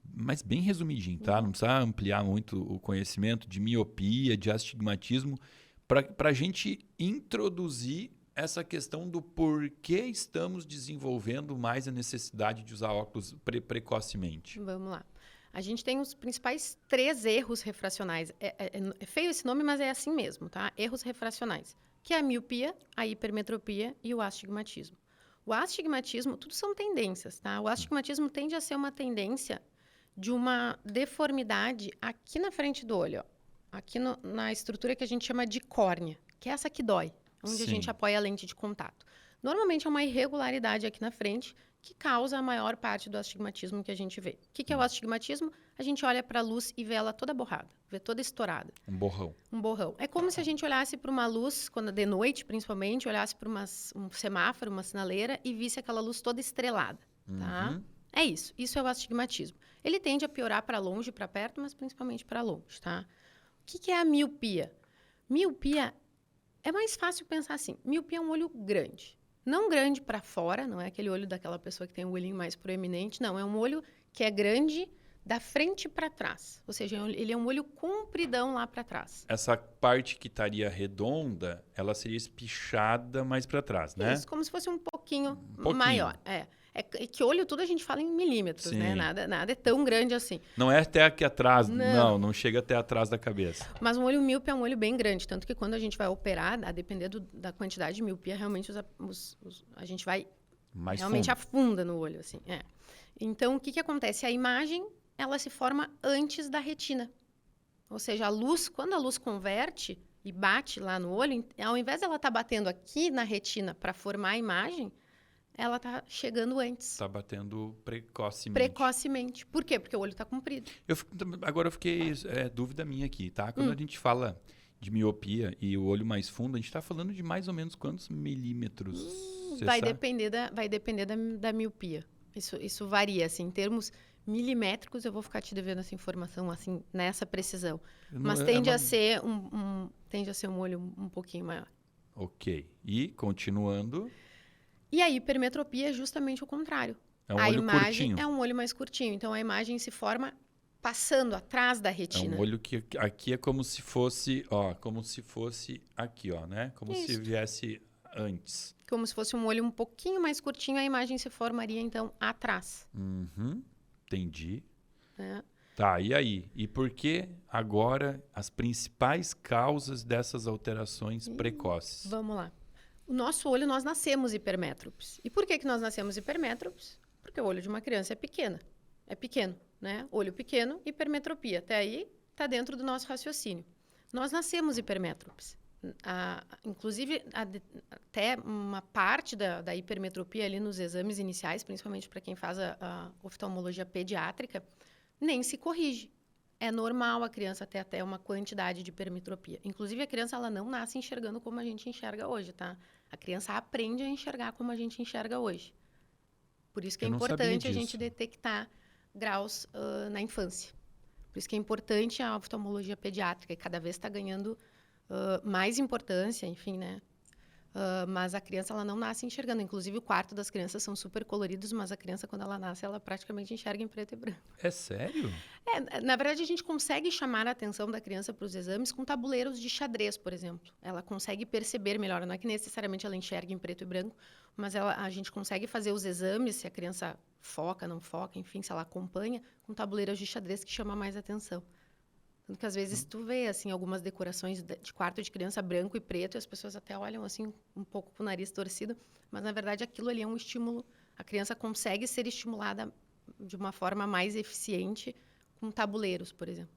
mas bem resumidinho, tá? Não precisa ampliar muito o conhecimento de miopia, de astigmatismo, para a gente introduzir essa questão do porquê estamos desenvolvendo mais a necessidade de usar óculos precocemente. Vamos lá. A gente tem os principais 3 erros refracionais. É feio esse nome, mas é assim mesmo, tá? Erros refracionais. Que é a miopia, a hipermetropia e o astigmatismo. O astigmatismo, tudo são tendências, tá? O astigmatismo tende a ser uma tendência de uma deformidade aqui na frente do olho, ó. Aqui na estrutura que a gente chama de córnea, que é essa que dói, onde a gente apoia a lente de contato. Normalmente é uma irregularidade aqui na frente que causa a maior parte do astigmatismo que a gente vê. O que é o astigmatismo? A gente olha para a luz e vê ela toda borrada, vê toda estourada. Um borrão. Um borrão. É como se a gente olhasse para uma luz, quando de noite principalmente, olhasse para um semáforo, uma sinaleira e visse aquela luz toda estrelada, tá? É isso. Isso é o astigmatismo. Ele tende a piorar para longe, para perto, mas principalmente para longe, tá? O que é a miopia? Miopia é mais fácil pensar assim. Miopia é um olho grande. Não grande para fora, não é aquele olho daquela pessoa que tem um olhinho mais proeminente, não. É um olho que é grande da frente para trás. Ou seja, ele é um olho compridão lá para trás. Essa parte que estaria redonda, ela seria espichada mais para trás, né? Isso, como se fosse um pouquinho maior. É que olho tudo a gente fala em milímetros, Sim. né? Nada é tão grande assim. Não é até aqui atrás, não chega até atrás da cabeça. Mas um olho míope é um olho bem grande, tanto que quando a gente vai operar, a depender da quantidade de miopia, realmente a gente vai mais realmente fundo. afunda no olho, assim. Então, o que acontece? A imagem, ela se forma antes da retina. Ou seja, quando a luz converte e bate lá no olho, ao invés dela estar batendo aqui na retina para formar a imagem, ela está chegando antes. Está batendo precocemente. Precocemente. Por quê? Porque o olho está comprido. Agora eu fiquei... dúvida minha aqui, tá? Quando a gente fala de miopia e o olho mais fundo, a gente está falando de mais ou menos quantos milímetros? Vai depender da miopia. Isso varia, assim, em termos milimétricos, eu vou ficar te devendo essa informação, assim, nessa precisão. Mas tende a ser um olho um pouquinho maior. Ok. E, continuando... E a hipermetropia é justamente o contrário. É um a olho imagem curtinho. É um olho mais curtinho. Então, a imagem se forma passando atrás da retina. É um olho que aqui é como se fosse, aqui, ó, né? Como se viesse antes. Como se fosse um olho um pouquinho mais curtinho, a imagem se formaria, então, atrás. Entendi. Tá, e aí? E por que agora as principais causas dessas alterações precoces? Vamos lá. O nosso olho, nós nascemos hipermétropes. E por que nós nascemos hipermétropes? Porque o olho de uma criança é pequeno, né? Olho pequeno, hipermetropia. Até aí, está dentro do nosso raciocínio. Nós nascemos hipermétropes. Inclusive, até uma parte da hipermetropia ali nos exames iniciais, principalmente para quem faz a oftalmologia pediátrica, nem se corrige. É normal a criança ter até uma quantidade de hipermetropia. Inclusive, a criança ela não nasce enxergando como a gente enxerga hoje, tá? A criança aprende a enxergar como a gente enxerga hoje. Por isso que é importante a gente detectar graus na infância. Por isso que é importante a oftalmologia pediátrica, e cada vez está ganhando mais importância, enfim, né? Mas a criança ela não nasce enxergando. Inclusive, o quarto das crianças são super coloridos, mas a criança, quando ela nasce, ela praticamente enxerga em preto e branco. É sério? Na verdade, a gente consegue chamar a atenção da criança para os exames com tabuleiros de xadrez, por exemplo. Ela consegue perceber melhor. Não é que necessariamente ela enxerga em preto e branco, mas a gente consegue fazer os exames, se a criança foca, não foca, enfim, se ela acompanha, com tabuleiros de xadrez que chama mais atenção. Tanto que às vezes tu vê assim algumas decorações de quarto de criança branco e preto e as pessoas até olham assim um pouco com o nariz torcido, mas na verdade aquilo ali é um estímulo. A criança consegue ser estimulada de uma forma mais eficiente com tabuleiros, por exemplo.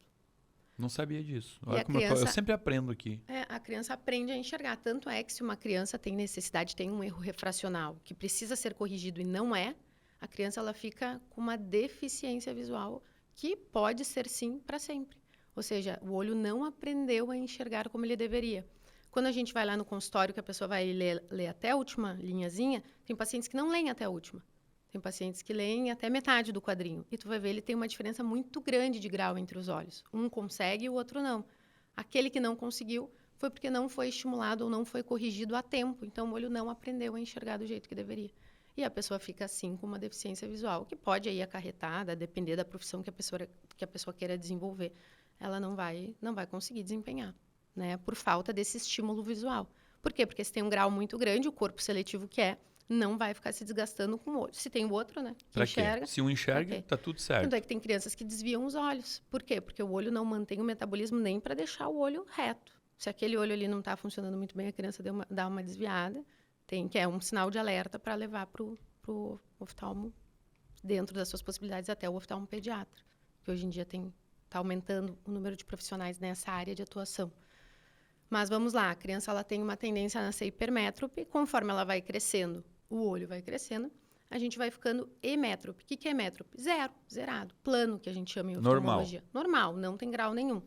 Não sabia disso. E Olha a como criança- eu sempre aprendo aqui. A criança aprende a enxergar. Tanto é que se uma criança tem necessidade, tem um erro refracional que precisa ser corrigido e não é, a criança ela fica com uma deficiência visual que pode ser sim para sempre. Ou seja, o olho não aprendeu a enxergar como ele deveria. Quando a gente vai lá no consultório, que a pessoa vai ler até a última linhazinha, tem pacientes que não leem até a última. Tem pacientes que leem até metade do quadrinho. E tu vai ver, ele tem uma diferença muito grande de grau entre os olhos. Um consegue e o outro não. Aquele que não conseguiu foi porque não foi estimulado ou não foi corrigido a tempo. Então, o olho não aprendeu a enxergar do jeito que deveria. E a pessoa fica assim com uma deficiência visual, que pode aí acarretar, depender da profissão que a pessoa queira desenvolver. Ela não vai conseguir desempenhar, né? Por falta desse estímulo visual. Por quê? Porque se tem um grau muito grande, o corpo seletivo que não vai ficar se desgastando com o outro. Se tem o outro, né? Que Pra quê? enxerga. Se um enxerga, Ok. tá tudo certo. Tanto é que tem crianças que desviam os olhos. Por quê? Porque o olho não mantém o metabolismo nem para deixar o olho reto. Se aquele olho ali não está funcionando muito bem, a criança dá uma desviada, que é um sinal de alerta para levar para o oftalmo, dentro das suas possibilidades, até o oftalmo pediatra, que hoje em dia está aumentando o número de profissionais nessa área de atuação. Mas vamos lá, a criança ela tem uma tendência a nascer hipermétrope, conforme ela vai crescendo, o olho vai crescendo, a gente vai ficando hemétrope. O que é hemétrope? Zerado, plano, que a gente chama em oftalmologia. Normal, não tem grau nenhum.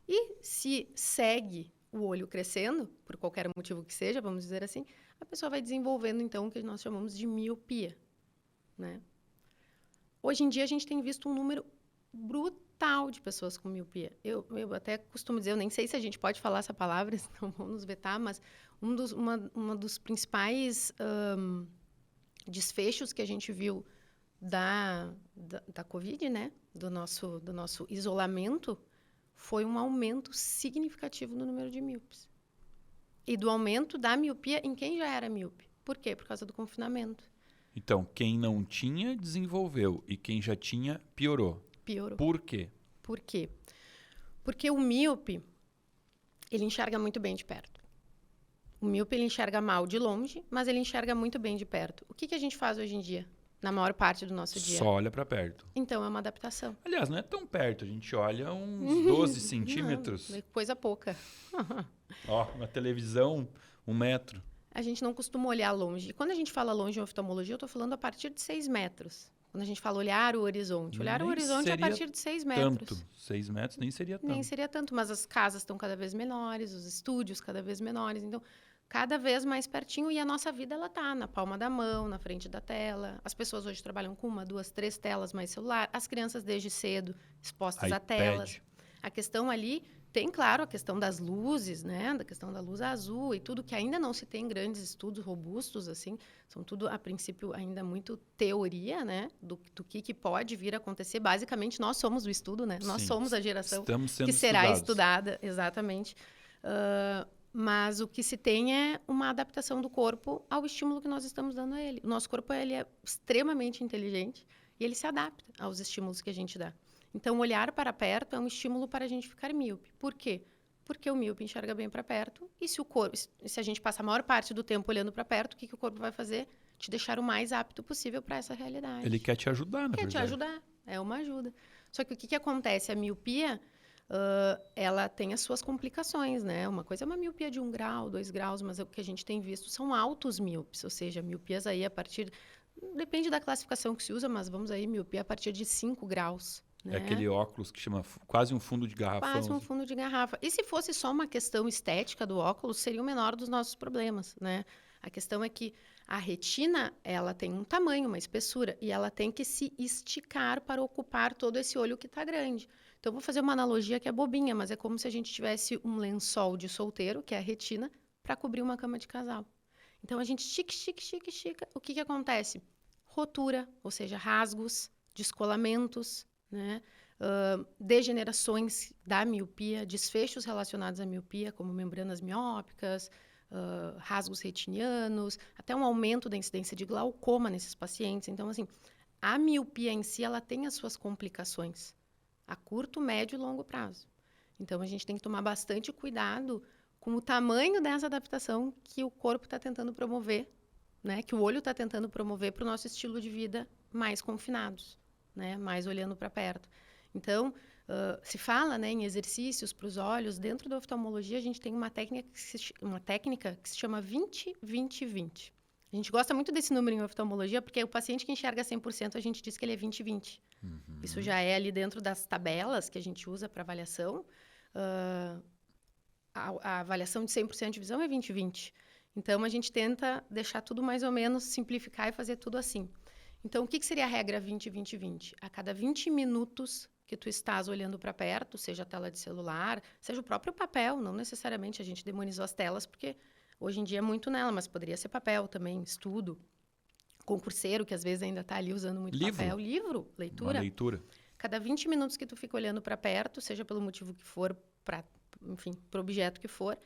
E se segue o olho crescendo, por qualquer motivo que seja, vamos dizer assim, a pessoa vai desenvolvendo, então, o que nós chamamos de miopia, né? Hoje em dia, a gente tem visto um número brutal de pessoas com miopia. Eu até costumo dizer, eu nem sei se a gente pode falar essa palavra, senão vão nos vetar, mas uma dos principais desfechos que a gente viu da Covid, né? Do nosso isolamento, foi um aumento significativo no número de míopes. E do aumento da miopia em quem já era míope. Por quê? Por causa do confinamento. Então, quem não tinha, desenvolveu. E quem já tinha, piorou. Piorou. Por quê? Por quê? Porque o míope, ele enxerga muito bem de perto. O míope, ele enxerga mal de longe, mas ele enxerga muito bem de perto. O que a gente faz hoje em dia? Na maior parte do nosso dia? Só olha para perto. Então, é uma adaptação. Aliás, não é tão perto. A gente olha uns 12 centímetros. Não, é coisa pouca. Ó, uma televisão, 1 metro. A gente não costuma olhar longe. E quando a gente fala longe em oftalmologia, eu estou falando a partir de 6 metros. Quando a gente fala olhar o horizonte. Olhar o Nem horizonte é a seria partir de 6 metros. Tanto. 6 metros nem seria tanto. Nem seria tanto, mas as casas estão cada vez menores, os estúdios cada vez menores. Então, cada vez mais pertinho. E a nossa vida, ela está na palma da mão, na frente da tela. As pessoas hoje trabalham com 1, 2, 3 telas mais celular. As crianças, desde cedo, expostas a telas. A questão ali... Tem, claro, a questão das luzes, né? Da questão da luz azul e tudo, que ainda não se tem grandes estudos robustos, assim. São tudo, a princípio, ainda muito teoria, né? Do que pode vir a acontecer. Basicamente, nós somos o estudo, né? Nós somos a geração que será estudada, exatamente. Mas o que se tem é uma adaptação do corpo ao estímulo que nós estamos dando a ele. O nosso corpo ele é extremamente inteligente e ele se adapta aos estímulos que a gente dá. Então, olhar para perto é um estímulo para a gente ficar míope. Por quê? Porque o míope enxerga bem para perto e se a gente passa a maior parte do tempo olhando para perto, o que o corpo vai fazer? Te deixar o mais apto possível para essa realidade. Ele quer te ajudar, na verdade. Quer te ajudar, é uma ajuda. Só que o que acontece? A miopia, ela tem as suas complicações, né? Uma coisa é uma miopia de 1 grau, 2 graus, mas o que a gente tem visto são altos míopes, ou seja, miopias aí a partir... Depende da classificação que se usa, mas vamos aí, miopia a partir de 5 graus. É aquele óculos que chama quase um fundo de garrafa. Quase um fundo de garrafa. E se fosse só uma questão estética do óculos, seria o menor dos nossos problemas, né? A questão é que a retina, ela tem um tamanho, uma espessura, e ela tem que se esticar para ocupar todo esse olho que está grande. Então, vou fazer uma analogia que é bobinha, mas é como se a gente tivesse um lençol de solteiro, que é a retina, para cobrir uma cama de casal. Então, a gente estica. O que acontece? Rotura, ou seja, rasgos, descolamentos, né? Degenerações da miopia, desfechos relacionados à miopia, como membranas miópicas, rasgos retinianos, até um aumento da incidência de glaucoma nesses pacientes. Então, assim, a miopia em si, ela tem as suas complicações a curto, médio e longo prazo. Então, a gente tem que tomar bastante cuidado com o tamanho dessa adaptação que o corpo está tentando promover, né? Que o olho está tentando promover para o nosso estilo de vida mais confinados, né? Mais olhando para perto. Então, se fala, né, em exercícios para os olhos. Dentro da oftalmologia, a gente tem uma técnica que se chama 20-20-20. A gente gosta muito desse número em oftalmologia, porque o paciente que enxerga 100%, a gente diz que ele é 20-20. Isso já é ali dentro das tabelas que a gente usa para avaliação. A avaliação de 100% de visão é 20-20. Então, a gente tenta deixar tudo mais ou menos, simplificar e fazer tudo assim. Então, o que seria a regra 20-20-20? A cada 20 minutos que tu estás olhando para perto, seja a tela de celular, seja o próprio papel, não necessariamente a gente demonizou as telas, porque hoje em dia é muito nela, mas poderia ser papel também, estudo, concurseiro, que às vezes ainda está ali usando muito papel. Livro, leitura. Uma leitura. Cada 20 minutos que tu fica olhando para perto, seja pelo motivo que for, para o objeto que for,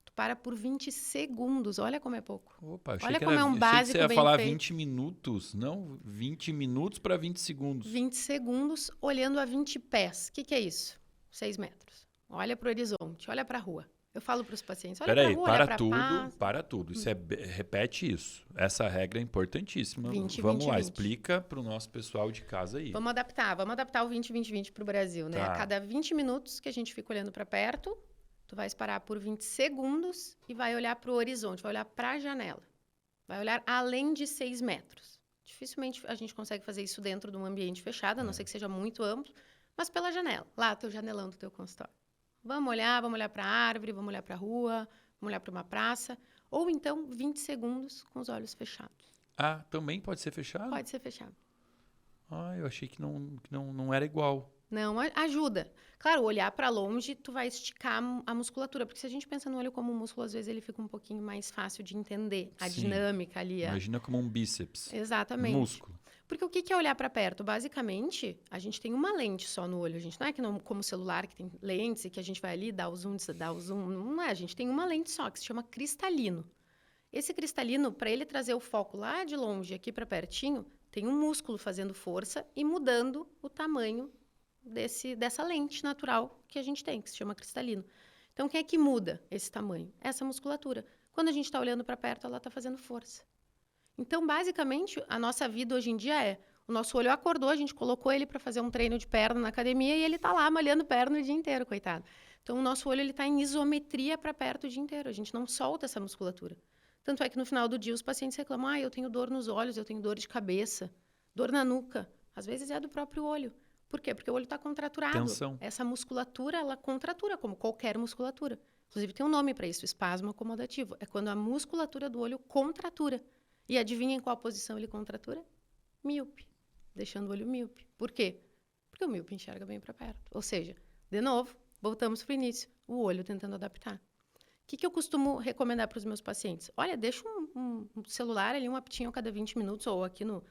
tu para por 20 segundos. Olha como é pouco. Opa, olha como é um básico bem feito. Você ia falar 20 minutos, não? 20 minutos para 20 segundos. 20 segundos olhando a 20 pés. O que é isso? 6 metros. Olha para o horizonte, olha para a rua. Eu falo para os pacientes, olha para a rua, olha para a paz. Para tudo. Isso repete isso. Essa regra é importantíssima. 20, Vamos 20, lá, 20. Explica para o nosso pessoal de casa aí. Vamos adaptar o 20-20-20 para o Brasil, né? Tá. A cada 20 minutos que a gente fica olhando para perto, tu vai parar por 20 segundos e vai olhar para o horizonte, vai olhar para a janela. Vai olhar além de 6 metros. Dificilmente a gente consegue fazer isso dentro de um ambiente fechado, a não ser que seja muito amplo, mas pela janela, lá, teu janelão do teu consultório. Vamos olhar para a árvore, vamos olhar para a rua, vamos olhar para uma praça. Ou então, 20 segundos com os olhos fechados. Ah, também pode ser fechado? Pode ser fechado. Ah, eu achei que não era igual. Não, ajuda. Claro, olhar para longe, tu vai esticar a musculatura. Porque se a gente pensa no olho como um músculo, às vezes ele fica um pouquinho mais fácil de entender. A dinâmica ali. Imagina como um bíceps. Exatamente. Músculo. Porque o que é olhar para perto? Basicamente, a gente tem uma lente só no olho. A gente não é que não, como o celular, que tem lentes e que a gente vai ali, dá o zoom. Não é, a gente tem uma lente só, que se chama cristalino. Esse cristalino, para ele trazer o foco lá de longe, aqui para pertinho, tem um músculo fazendo força e mudando o tamanho dessa lente natural que a gente tem, que se chama cristalino. Então, quem é que muda esse tamanho? Essa musculatura. Quando a gente está olhando para perto, ela está fazendo força. Então, basicamente, a nossa vida hoje em dia é... O nosso olho acordou, a gente colocou ele para fazer um treino de perna na academia e ele está lá malhando perna o dia inteiro, coitado. Então, o nosso olho está em isometria para perto o dia inteiro. A gente não solta essa musculatura. Tanto é que no final do dia os pacientes reclamam, eu tenho dor nos olhos, eu tenho dor de cabeça, dor na nuca. Às vezes é do próprio olho. Por quê? Porque o olho está contraturado. Tensão. Essa musculatura, ela contratura, como qualquer musculatura. Inclusive tem um nome para isso, espasmo acomodativo. É quando a musculatura do olho contratura. E adivinha em qual posição ele contratura? Míope. Deixando o olho míope. Por quê? Porque o míope enxerga bem para perto. Ou seja, de novo, voltamos para o início. O olho tentando adaptar. O que eu costumo recomendar para os meus pacientes? Olha, deixa um celular ali, um apitinho a cada 20 minutos, ou aqui no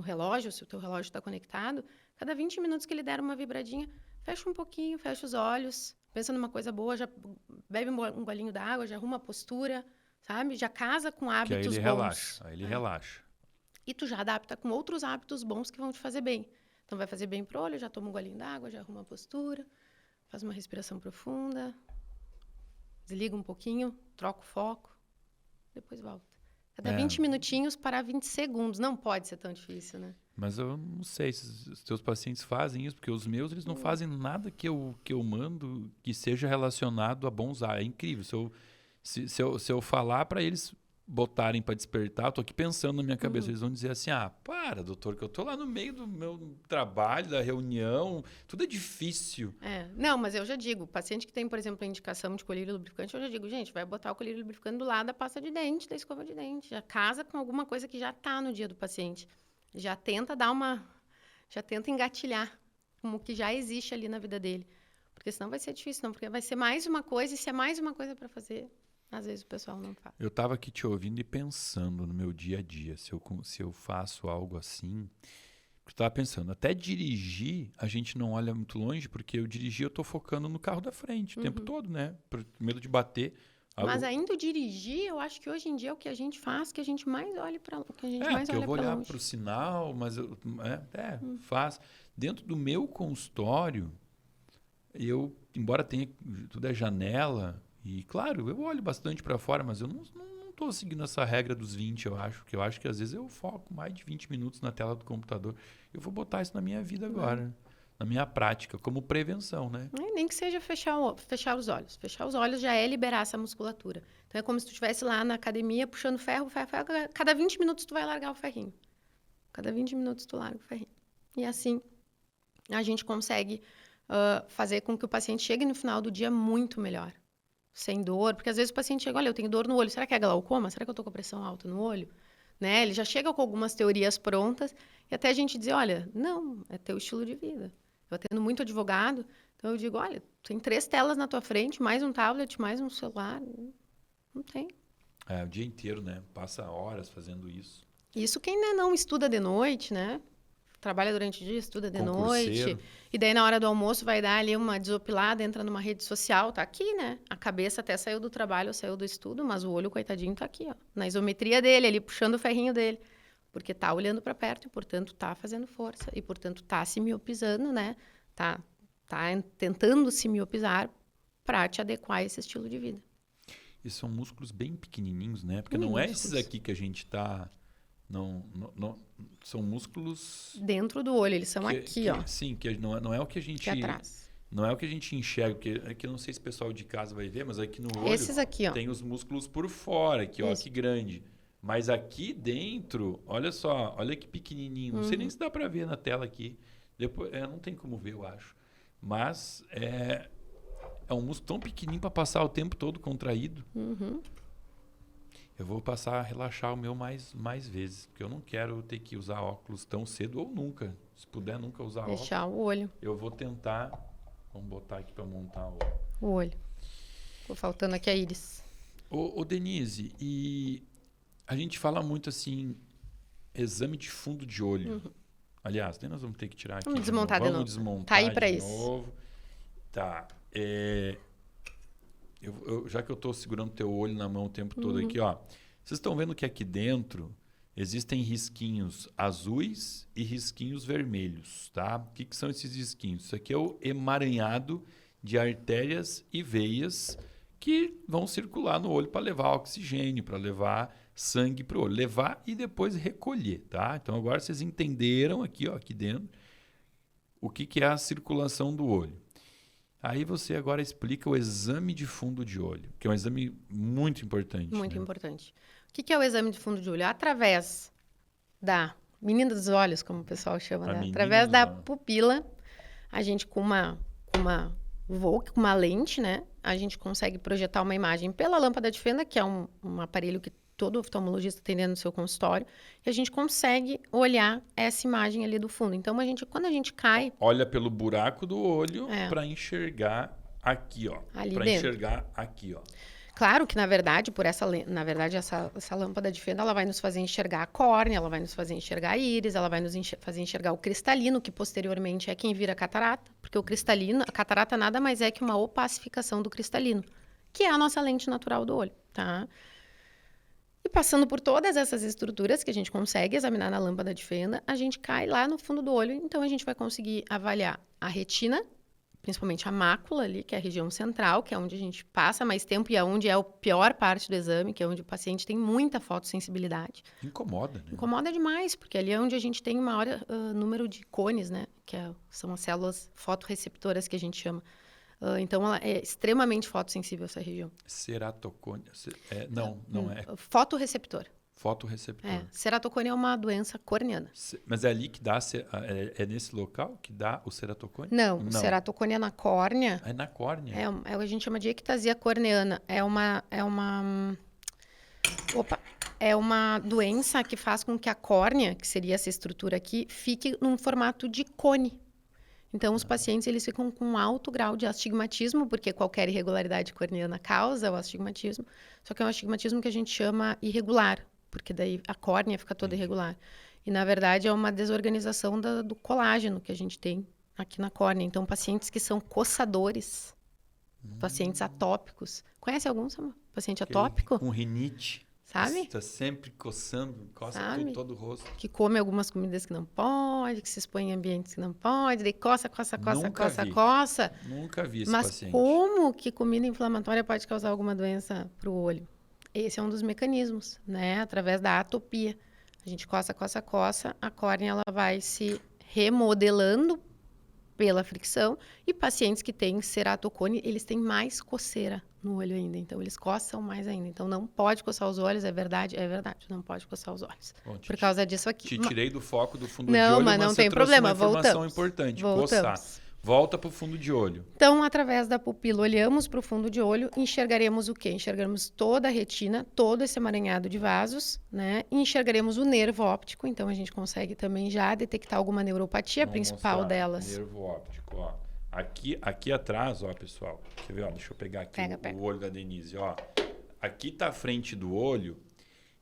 relógio, se o teu relógio está conectado. Cada 20 minutos que ele der uma vibradinha, fecha um pouquinho, fecha os olhos, pensa numa coisa boa, já bebe um golinho d'água, já arruma a postura, sabe? Já casa com hábitos bons. Aí ele relaxa. E tu já adapta com outros hábitos bons que vão te fazer bem. Então, vai fazer bem pro olho, já toma um golinho d'água, já arruma a postura, faz uma respiração profunda, desliga um pouquinho, troca o foco, depois volta. Cada 20 minutinhos para 20 segundos. Não pode ser tão difícil, né? Mas eu não sei se os teus pacientes fazem isso, porque os meus, eles não fazem nada que eu mando que seja relacionado a bonsai. É incrível. Se eu falar para eles botarem para despertar, eu tô aqui pensando na minha cabeça, eles vão dizer assim, para, doutor, que eu tô lá no meio do meu trabalho, da reunião, tudo é difícil. Não, mas eu já digo, paciente que tem, por exemplo, a indicação de colírio lubrificante, eu já digo, gente, vai botar o colírio lubrificante do lado da pasta de dente, da escova de dente, já casa com alguma coisa que já tá no dia do paciente. Já tenta engatilhar como que já existe ali na vida dele. Porque senão vai ser difícil, não, porque vai ser mais uma coisa, e se é mais uma coisa para fazer, às vezes o pessoal não faz. Eu estava aqui te ouvindo e pensando no meu dia a dia, se eu faço algo assim. Eu estava pensando, até dirigir, a gente não olha muito longe, porque eu dirigir, eu estou focando no carro da frente o tempo todo, né? Por medo de bater. Mas ainda o dirigir, eu acho que hoje em dia é o que a gente faz, que a gente mais olha para longe. Que a gente mais porque olha eu vou pra olhar longe. para o sinal, mas faz. Dentro do meu consultório, eu, embora tenha tudo é janela, e claro, eu olho bastante para fora, mas eu não estou seguindo essa regra dos 20, eu acho. Porque eu acho que às vezes eu foco mais de 20 minutos na tela do computador. Eu vou botar isso na minha vida agora, na minha prática, como prevenção, né? Nem que seja fechar os olhos. Fechar os olhos já é liberar essa musculatura. Então é como se tu estivesse lá na academia puxando ferro. Cada 20 minutos tu vai largar o ferrinho. Cada 20 minutos tu larga o ferrinho. E assim a gente consegue fazer com que o paciente chegue no final do dia muito melhor. Sem dor. Porque às vezes o paciente chega, olha, eu tenho dor no olho. Será que é glaucoma? Será que eu estou com a pressão alta no olho? Né? Ele já chega com algumas teorias prontas. E até a gente dizer, olha, não, é teu estilo de vida. Eu atendo muito advogado, então eu digo, olha, tem 3 telas na tua frente, mais um tablet, mais um celular. Não tem. O dia inteiro, né? Passa horas fazendo isso. Isso quem não estuda de noite, né? Trabalha durante o dia, estuda de Concurseiro. noite. E daí, na hora do almoço, vai dar ali uma desopilada, entra numa rede social, tá aqui, né? A cabeça até saiu do trabalho, saiu do estudo, mas o olho, coitadinho, tá aqui, ó. Na isometria dele, ali, puxando o ferrinho dele. Porque tá olhando para perto e, portanto, tá fazendo força. E, portanto, tá se miopizando, né? Tá tentando se miopizar para te adequar a esse estilo de vida. E são músculos bem pequenininhos, né? Porque não é esses aqui que a gente tá... Não, são músculos... Dentro do olho, eles são aqui, ó. Sim, que não é o que a gente... Aqui atrás. Não é o que a gente enxerga, porque aqui eu não sei se o pessoal de casa vai ver, mas aqui no olho... Esses aqui, ó. Tem os músculos por fora, aqui, ó, que grande. Mas aqui dentro, olha só, olha que pequenininho. Não sei nem se dá para ver na tela aqui. Depois, não tem como ver, eu acho. Mas é um músculo tão pequenininho para passar o tempo todo contraído. Eu vou passar a relaxar o meu mais vezes, porque eu não quero ter que usar óculos tão cedo ou nunca. Se puder nunca usar óculos. Deixar o olho. Eu vou tentar. Vamos botar aqui para montar o olho. Ficou faltando aqui a íris. Ô Denise, e a gente fala muito assim, exame de fundo de olho. Aliás, nós vamos ter que tirar aqui. Vamos desmontar de novo. Vamos desmontar tá aí para de isso. Novo. Tá. Já que eu estou segurando teu olho na mão o tempo todo aqui, ó. Vocês estão vendo que aqui dentro existem risquinhos azuis e risquinhos vermelhos, tá? O que são esses risquinhos? Isso aqui é o emaranhado de artérias e veias que vão circular no olho para levar oxigênio, para levar sangue para o olho. Levar e depois recolher, tá? Então agora vocês entenderam aqui, ó, aqui dentro, o que é a circulação do olho. Aí você agora explica o exame de fundo de olho, que é um exame muito importante. Muito importante. O que é o exame de fundo de olho? Através da menina dos olhos, como o pessoal chama, né? Através da pupila, a gente com uma lente, né? A gente consegue projetar uma imagem pela lâmpada de fenda, que é um aparelho que todo oftalmologista tem dentro do seu consultório, e a gente consegue olhar essa imagem ali do fundo. Então, quando a gente cai... Olha pelo buraco do olho para enxergar aqui, ó. Para enxergar aqui, ó. Claro que, na verdade, essa lâmpada de fenda, ela vai nos fazer enxergar a córnea, ela vai nos fazer enxergar a íris, ela vai nos fazer enxergar o cristalino, que posteriormente é quem vira a catarata, porque a catarata nada mais é que uma opacificação do cristalino, que é a nossa lente natural do olho, tá? E passando por todas essas estruturas que a gente consegue examinar na lâmpada de fenda, a gente cai lá no fundo do olho, então a gente vai conseguir avaliar a retina, principalmente a mácula ali, que é a região central, que é onde a gente passa mais tempo e é onde é a pior parte do exame, que é onde o paciente tem muita fotossensibilidade. Incomoda, né? Incomoda demais, porque ali é onde a gente tem o maior número de cones, né? Que são as células fotorreceptoras que a gente chama. Então, ela é extremamente fotossensível, essa região. Ceratocônia? Não é. Fotorreceptor. Fotorreceptor. Ceratocônia é uma doença corneana. Mas é ali que dá... É nesse local que dá o ceratocônia? Não. Ceratocônia é na córnea. É na córnea? A gente chama de ectasia corneana. É uma doença que faz com que a córnea, que seria essa estrutura aqui, fique num formato de cone. Então, os pacientes eles ficam com um alto grau de astigmatismo, porque qualquer irregularidade corneana causa o astigmatismo, só que é um astigmatismo que a gente chama irregular, porque daí a córnea fica toda irregular. E, na verdade, é uma desorganização do colágeno que a gente tem aqui na córnea. Então, pacientes que são coçadores, pacientes atópicos. Conhece algum, Samuel? Paciente atópico? Com rinite. Sabe? Está sempre coçando, coça Sabe? todo o rosto. Que come algumas comidas que não pode, que se expõe em ambientes que não pode, daí coça. Nunca vi esse Mas paciente. como que comida inflamatória pode causar alguma doença para o olho? Esse é um dos mecanismos, né? Através da atopia. A gente coça, a córnea ela vai se remodelando pela fricção, e pacientes que têm ceratocone, eles têm mais coceira no olho ainda, então eles coçam mais ainda. Então não pode coçar os olhos, é verdade, não pode coçar os olhos. Bom, por causa disso aqui. Te tirei do foco do fundo não, de olho, mas não tem problema, uma informação voltamos. importante, coçar. Volta para o fundo de olho. Então, através da pupila, olhamos para o fundo de olho, enxergaremos o quê? Enxergaremos toda a retina, todo esse emaranhado de vasos, né? E enxergaremos o nervo óptico, então a gente consegue também já detectar alguma neuropatia, a principal delas. Nervo óptico, ó. Aqui atrás, ó, pessoal. Quer ver, ó? Deixa eu pegar aqui o olho da Denise, ó. Aqui tá a frente do olho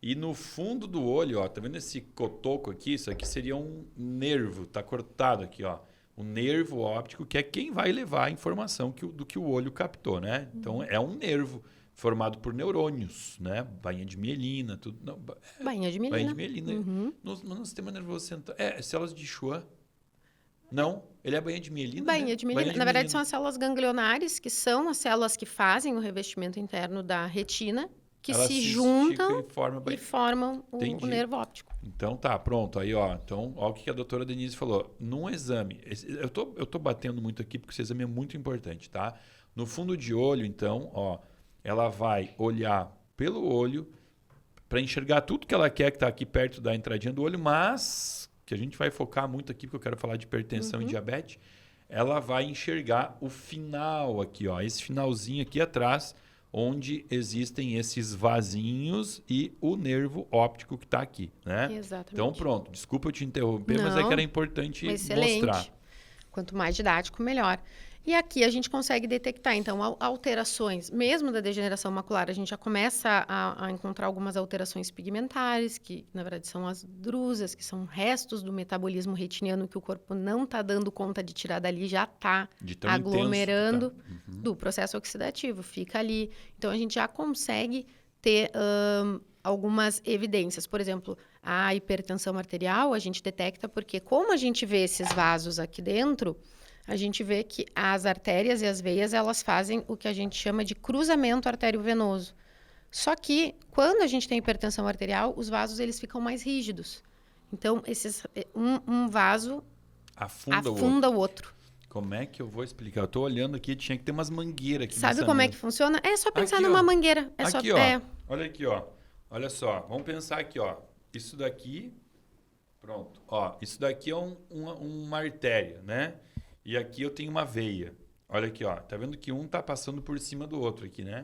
e no fundo do olho, ó, tá vendo esse cotoco aqui? Isso aqui seria um nervo, tá cortado aqui, ó. O nervo óptico, que é quem vai levar a informação do que o olho captou, né? Então, é um nervo formado por neurônios, né? Bainha de mielina, tudo. Não, bainha de mielina. Bainha de mielina. No sistema nervoso central. Células de Schwann. Não, ele é bainha de mielina, Bainha de mielina. Na verdade, são as células ganglionares, que são as células que fazem o revestimento interno da retina, que elas se juntam e formam o nervo óptico. Então tá, pronto. Aí, ó. Então, ó o que a doutora Denise falou. Num exame, eu tô batendo muito aqui porque esse exame é muito importante, tá? No fundo de olho, então, ó, ela vai olhar pelo olho para enxergar tudo que ela quer que tá aqui perto da entradinha do olho, mas que a gente vai focar muito aqui porque eu quero falar de hipertensão e diabetes. Ela vai enxergar o final aqui, ó, esse finalzinho aqui atrás, onde existem esses vasinhos e o nervo óptico que está aqui, né? Exatamente. Então, pronto. Desculpa eu te interromper, mas é que era importante mostrar. Quanto mais didático, melhor. E aqui a gente consegue detectar, então, alterações, mesmo da degeneração macular, a gente já começa a encontrar algumas alterações pigmentares, que, na verdade, são as drusas, que são restos do metabolismo retiniano que o corpo não está dando conta de tirar dali, já está aglomerando do processo oxidativo, fica ali. Então, a gente já consegue ter algumas evidências. Por exemplo, a hipertensão arterial, a gente detecta porque, como a gente vê esses vasos aqui dentro, a gente vê que as artérias e as veias, elas fazem o que a gente chama de cruzamento arteriovenoso. Só que, quando a gente tem hipertensão arterial, os vasos eles ficam mais rígidos. Então, um vaso afunda o outro. Como é que eu vou explicar? Eu estou olhando aqui, tinha que ter umas mangueiras aqui. Sabe como é que funciona? É só pensar aqui, numa ó. mangueira. Aqui, ó. Olha aqui, ó. Olha só. Vamos pensar aqui, ó. Isso daqui... Pronto. Ó, isso daqui é uma artéria, né? E aqui eu tenho uma veia. Olha aqui, ó. Tá vendo que um tá passando por cima do outro aqui, né?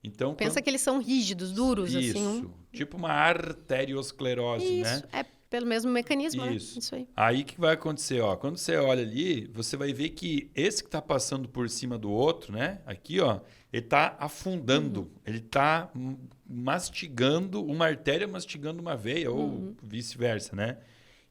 Então, pensa que eles são rígidos, duros, isso, assim. Tipo uma arteriosclerose, né? Isso, é pelo mesmo mecanismo, isso. Né? Isso aí. Aí o que vai acontecer, ó? Quando você olha ali, você vai ver que esse que tá passando por cima do outro, né? Aqui, ó, ele tá afundando. Ele tá mastigando, uma artéria mastigando uma veia, ou vice-versa, né?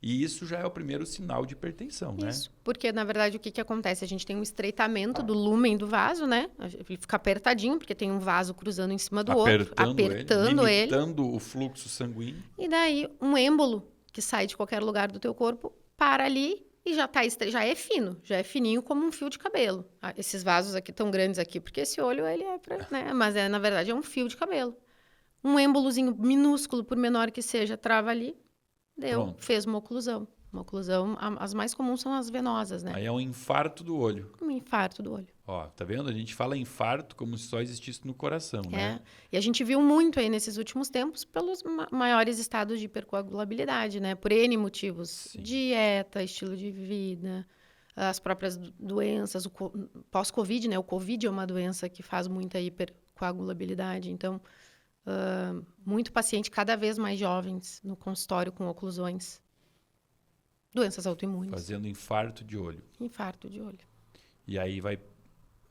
E isso já é o primeiro sinal de hipertensão, né? Isso, porque na verdade o que acontece? A gente tem um estreitamento do lúmen do vaso, né? Ele fica apertadinho, porque tem um vaso cruzando em cima do outro, apertando ele. Limitando o fluxo sanguíneo. E daí um êmbolo que sai de qualquer lugar do teu corpo, para ali e já é fino, já é fininho como um fio de cabelo. Esses vasos aqui tão grandes aqui, porque esse olho ele é né? Mas na verdade é um fio de cabelo. Um êmbolozinho minúsculo, por menor que seja, trava ali. Fez uma oclusão. Uma oclusão, as mais comuns são as venosas, né? Aí é um infarto do olho. Um infarto do olho. Ó, tá vendo? A gente fala infarto como se só existisse no coração, né? E a gente viu muito aí nesses últimos tempos pelos maiores estados de hipercoagulabilidade, né? Por N motivos. Sim. Dieta, estilo de vida, as próprias doenças, o pós-Covid, né? O Covid é uma doença que faz muita hipercoagulabilidade. Então, muito paciente, cada vez mais jovens no consultório com oclusões. Doenças autoimunes. Fazendo infarto de olho. Infarto de olho. E aí vai...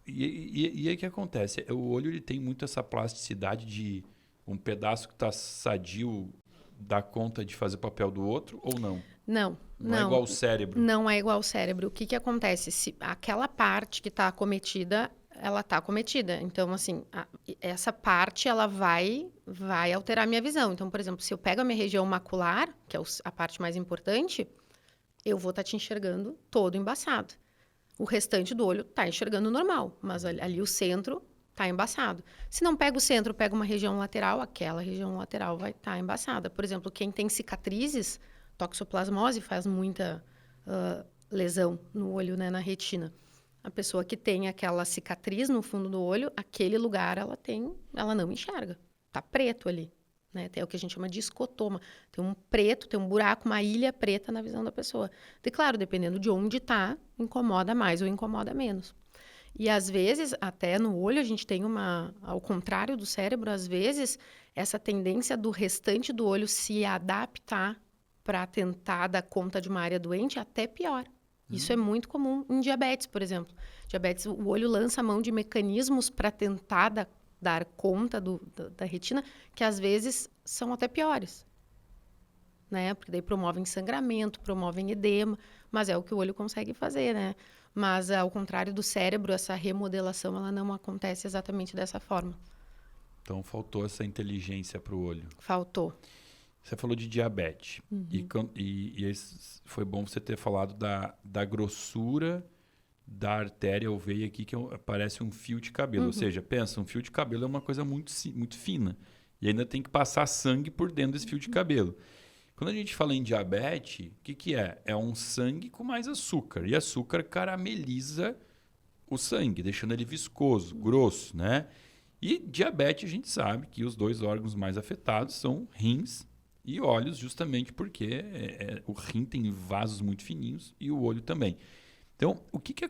E aí o que acontece? O olho ele tem muito essa plasticidade de um pedaço que está sadio dá conta de fazer o papel do outro ou não? Não. Não é igual ao cérebro? Não é igual ao cérebro. O que acontece? Se aquela parte que está acometida, ela está acometida. Então, assim, essa parte, ela vai alterar a minha visão. Então, por exemplo, se eu pego a minha região macular, que é a parte mais importante, eu vou estar te enxergando todo embaçado. O restante do olho está enxergando normal, mas ali o centro está embaçado. Se não pega o centro, pega uma região lateral, aquela região lateral vai estar embaçada. Por exemplo, quem tem cicatrizes, toxoplasmose faz muita lesão no olho, né, na retina. A pessoa que tem aquela cicatriz no fundo do olho, aquele lugar ela não enxerga. Está preto ali. Né? Tem o que a gente chama de escotoma. Tem um preto, tem um buraco, uma ilha preta na visão da pessoa. E claro, dependendo de onde está, incomoda mais ou incomoda menos. E às vezes, até no olho, a gente tem ao contrário do cérebro, às vezes, essa tendência do restante do olho se adaptar para tentar dar conta de uma área doente, até pior. Isso é muito comum em diabetes, por exemplo. Diabetes, o olho lança a mão de mecanismos para tentar dar conta da retina, que às vezes são até piores. Né? Porque daí promovem sangramento, promovem edema, mas é o que o olho consegue fazer, né? Mas, ao contrário do cérebro, essa remodelação ela não acontece exatamente dessa forma. Então, faltou essa inteligência para o olho. Faltou. Você falou de diabetes. E foi bom você ter falado da grossura da artéria ou veia aqui, que parece um fio de cabelo. Ou seja, pensa, um fio de cabelo é uma coisa muito, muito fina. E ainda tem que passar sangue por dentro desse fio de cabelo. Quando a gente fala em diabetes, o que é? É um sangue com mais açúcar. E açúcar carameliza o sangue, deixando ele viscoso, grosso, né? E diabetes, a gente sabe que os dois órgãos mais afetados são rins e olhos, justamente porque o rim tem vasos muito fininhos e o olho também. Então, o que